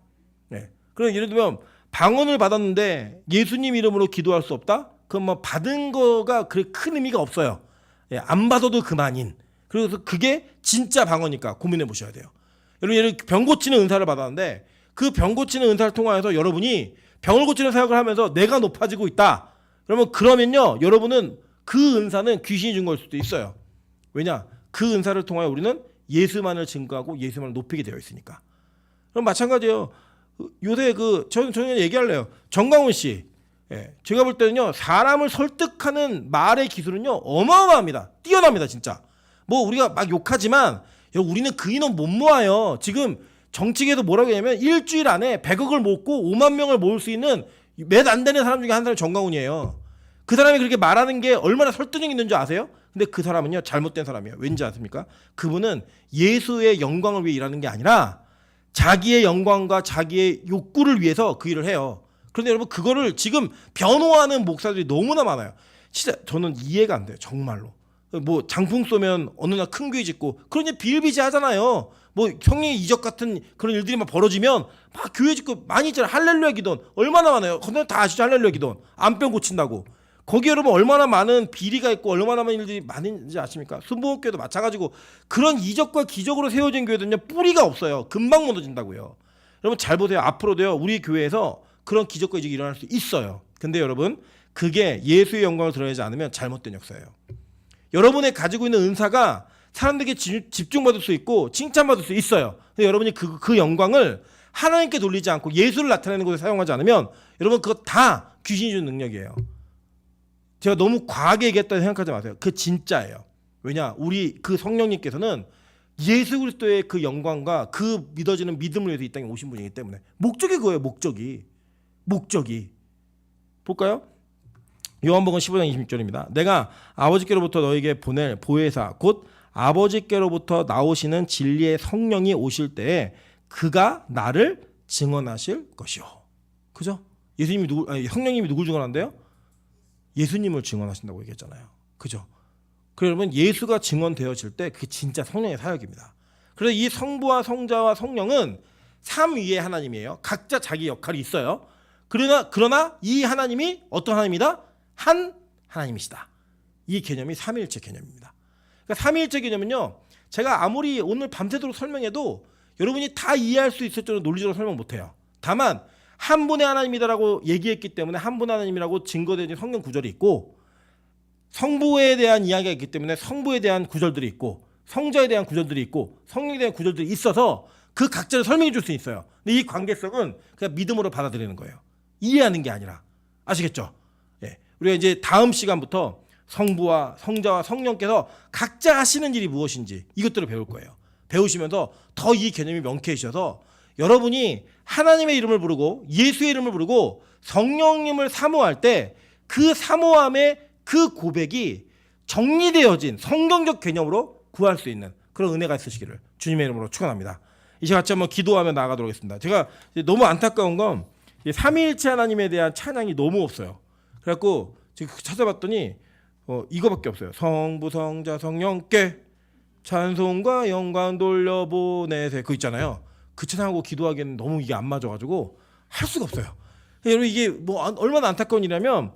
[SPEAKER 1] 네. 그럼 예를 들면 방언을 받았는데 예수님 이름으로 기도할 수 없다? 그럼 뭐 받은 거가 그렇게 큰 의미가 없어요. 예, 안 받아도 그만인. 그래서 그게 진짜 방언이니까 고민해 보셔야 돼요. 여러분, 예를 병 고치는 은사를 받았는데 그 병 고치는 은사를 통하여서 여러분이 병을 고치는 사역을 하면서 내가 높아지고 있다. 그러면요, 여러분은 그 은사는 귀신이 준 걸 수도 있어요. 왜냐? 그 은사를 통하여 우리는 예수만을 증거하고 예수만을 높이게 되어 있으니까. 그럼 마찬가지예요. 요새 저는 얘기할래요. 정강훈 씨, 예, 제가 볼 때는요, 사람을 설득하는 말의 기술은요 어마어마합니다. 뛰어납니다, 진짜. 뭐 우리가 막 욕하지만 우리는 그 인원 못 모아요. 지금 정치계에서 뭐라고 하냐면 일주일 안에 100억을 모으고 5만 명을 모을 수 있는 몇 안 되는 사람 중에 한 사람이 정강훈이에요. 그 사람이 그렇게 말하는 게 얼마나 설득력 있는 줄 아세요? 근데 그 사람은요, 잘못된 사람이에요. 왠지 아십니까? 그분은 예수의 영광을 위해 일하는 게 아니라 자기의 영광과 자기의 욕구를 위해서 그 일을 해요. 그런데 여러분, 그거를 지금 변호하는 목사들이 너무나 많아요. 진짜 저는 이해가 안 돼요, 정말로. 뭐 장풍 쏘면 어느 날 큰 교회 짓고 그런 일 비일비재하잖아요. 뭐 성령의 이적 같은 그런 일들이 막 벌어지면 막 교회 짓고 많이 있잖아요. 할렐루야 기도원 얼마나 많아요. 근데 다 아시죠? 할렐루야 기도원 암병 고친다고. 거기 여러분 얼마나 많은 비리가 있고 얼마나 많은 일들이 많은지 아십니까? 순복음교회도 마찬가지고. 그런 이적과 기적으로 세워진 교회들은요, 뿌리가 없어요. 금방 무너진다고요. 여러분 잘 보세요. 앞으로도요, 우리 교회에서 그런 기적과 이적이 일어날 수 있어요. 근데 여러분, 그게 예수의 영광을 드러내지 않으면 잘못된 역사예요. 여러분의 가지고 있는 은사가 사람들에게 집중받을 수 있고 칭찬받을 수 있어요. 근데 여러분이 그 영광을 하나님께 돌리지 않고 예수를 나타내는 곳에 사용하지 않으면 여러분, 그거 다 귀신이 준 능력이에요. 제가 너무 과하게 얘기했다고 생각하지 마세요. 그 진짜예요. 왜냐? 우리 그 성령님께서는 예수 그리스도의 그 영광과 그 믿어지는 믿음을 위해서 이 땅에 오신 분이기 때문에 목적이 그거예요. 목적이. 볼까요? 요한복음 15장 20절입니다. 내가 아버지께로부터 너에게 보낼 보혜사 곧 아버지께로부터 나오시는 진리의 성령이 오실 때에 그가 나를 증언하실 것이요. 그죠? 성령님이 누굴 증언한대요? 예수님을 증언하신다고 얘기했잖아요. 그죠? 그러면 예수가 증언되어질 때 그게 진짜 성령의 사역입니다. 그래서 이 성부와 성자와 성령은 삼위의 하나님이에요. 각자 자기 역할이 있어요. 그러나 이 하나님이 어떤 하나님이다? 한 하나님이시다. 이 개념이 삼위일체 개념입니다. 그러니까 삼위일체 개념은요, 제가 아무리 오늘 밤새도록 설명해도 여러분이 다 이해할 수 있을 정도로 논리적으로 설명 못해요. 다만 한 분의 하나님이다라고 얘기했기 때문에 한 분의 하나님이라고 증거되는 성경 구절이 있고, 성부에 대한 이야기가 있기 때문에 성부에 대한 구절들이 있고, 성자에 대한 구절들이 있고, 성령에 대한 구절들이 있어서 그 각자를 설명해 줄 수 있어요. 근데 이 관계성은 그냥 믿음으로 받아들이는 거예요. 이해하는 게 아니라. 아시겠죠? 예. 우리가 이제 다음 시간부터 성부와 성자와 성령께서 각자 하시는 일이 무엇인지 이것들을 배울 거예요. 배우시면서 더 이 개념이 명쾌해지셔서 여러분이 하나님의 이름을 부르고 예수의 이름을 부르고 성령님을 사모할 때 그 사모함의 그 고백이 정리되어진 성경적 개념으로 구할 수 있는 그런 은혜가 있으시기를 주님의 이름으로 축원합니다. 이제 같이 한번 기도하며 나아가도록 하겠습니다. 제가 너무 안타까운 건 삼위일체 하나님에 대한 찬양이 너무 없어요. 그래갖고 지금 찾아봤더니 이거밖에 없어요. 성부 성자 성령께 찬송과 영광 돌려보내세, 그거 있잖아요. 그 찬양하고 기도하기에는 너무 이게 안 맞아가지고 할 수가 없어요. 여러분, 이게 뭐 얼마나 안타까운 일이냐면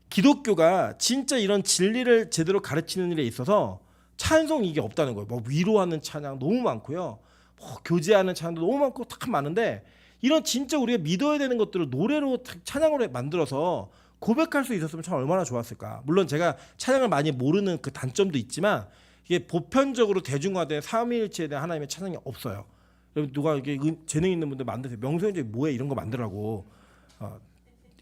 [SPEAKER 1] 기독교가 진짜 이런 진리를 제대로 가르치는 일에 있어서 찬송 이게 없다는 거예요. 뭐 위로하는 찬양 너무 많고요. 뭐 교제하는 찬양도 너무 많고 참 많은데, 이런 진짜 우리가 믿어야 되는 것들을 노래로 찬양으로 만들어서 고백할 수 있었으면 참 얼마나 좋았을까. 물론 제가 찬양을 많이 모르는 그 단점도 있지만 이게 보편적으로 대중화된 삼위일체에 대한 하나님의 찬양이 없어요. 여러분 누가 이게 재능 있는 분들 만드세요. 명소현제 뭐해 이런 거 만들라고.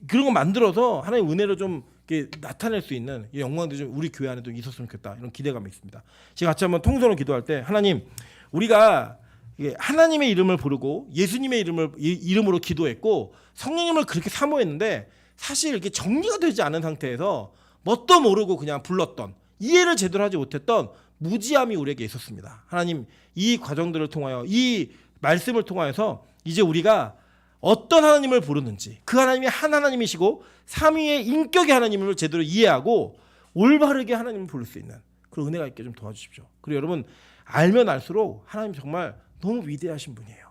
[SPEAKER 1] 그런 거 만들어서 하나님 은혜를 좀 이렇게 나타낼 수 있는 이 영광들이 좀 우리 교회 안에도 있었으면 좋겠다 이런 기대감이 있습니다. 제가 같이 한번 통성으로 기도할 때 하나님 우리가 이게 하나님의 이름을 부르고 예수님의 이름으로 기도했고 성령님을 그렇게 사모했는데 사실 이렇게 정리가 되지 않은 상태에서 뭣도 모르고 그냥 불렀던 이해를 제대로 하지 못했던 무지함이 우리에게 있었습니다. 하나님 이 과정들을 통하여 이 말씀을 통하여서 이제 우리가 어떤 하나님을 부르는지 그 하나님이 한 하나님이시고 삼위의 인격의 하나님을 제대로 이해하고 올바르게 하나님을 부를 수 있는 그런 은혜가 있게 좀 도와주십시오. 그리고 여러분 알면 알수록 하나님 정말 너무 위대하신 분이에요.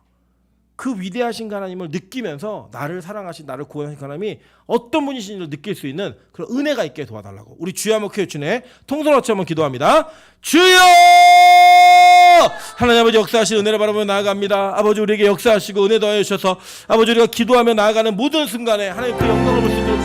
[SPEAKER 1] 그 위대하신 하나님을 느끼면서 나를 사랑하신 나를 구원하신 하나님이 어떤 분이신지를 느낄 수 있는 그런 은혜가 있게 도와달라고 우리 주여 한번 크게 통성어치 한번 기도합니다. 주여 하나님 아버지 역사하신 은혜를 바라보며 나아갑니다. 아버지 우리에게 역사하시고 은혜 더하여 주셔서 아버지 우리가 기도하며 나아가는 모든 순간에 하나님 그 영광을 볼 수 있도록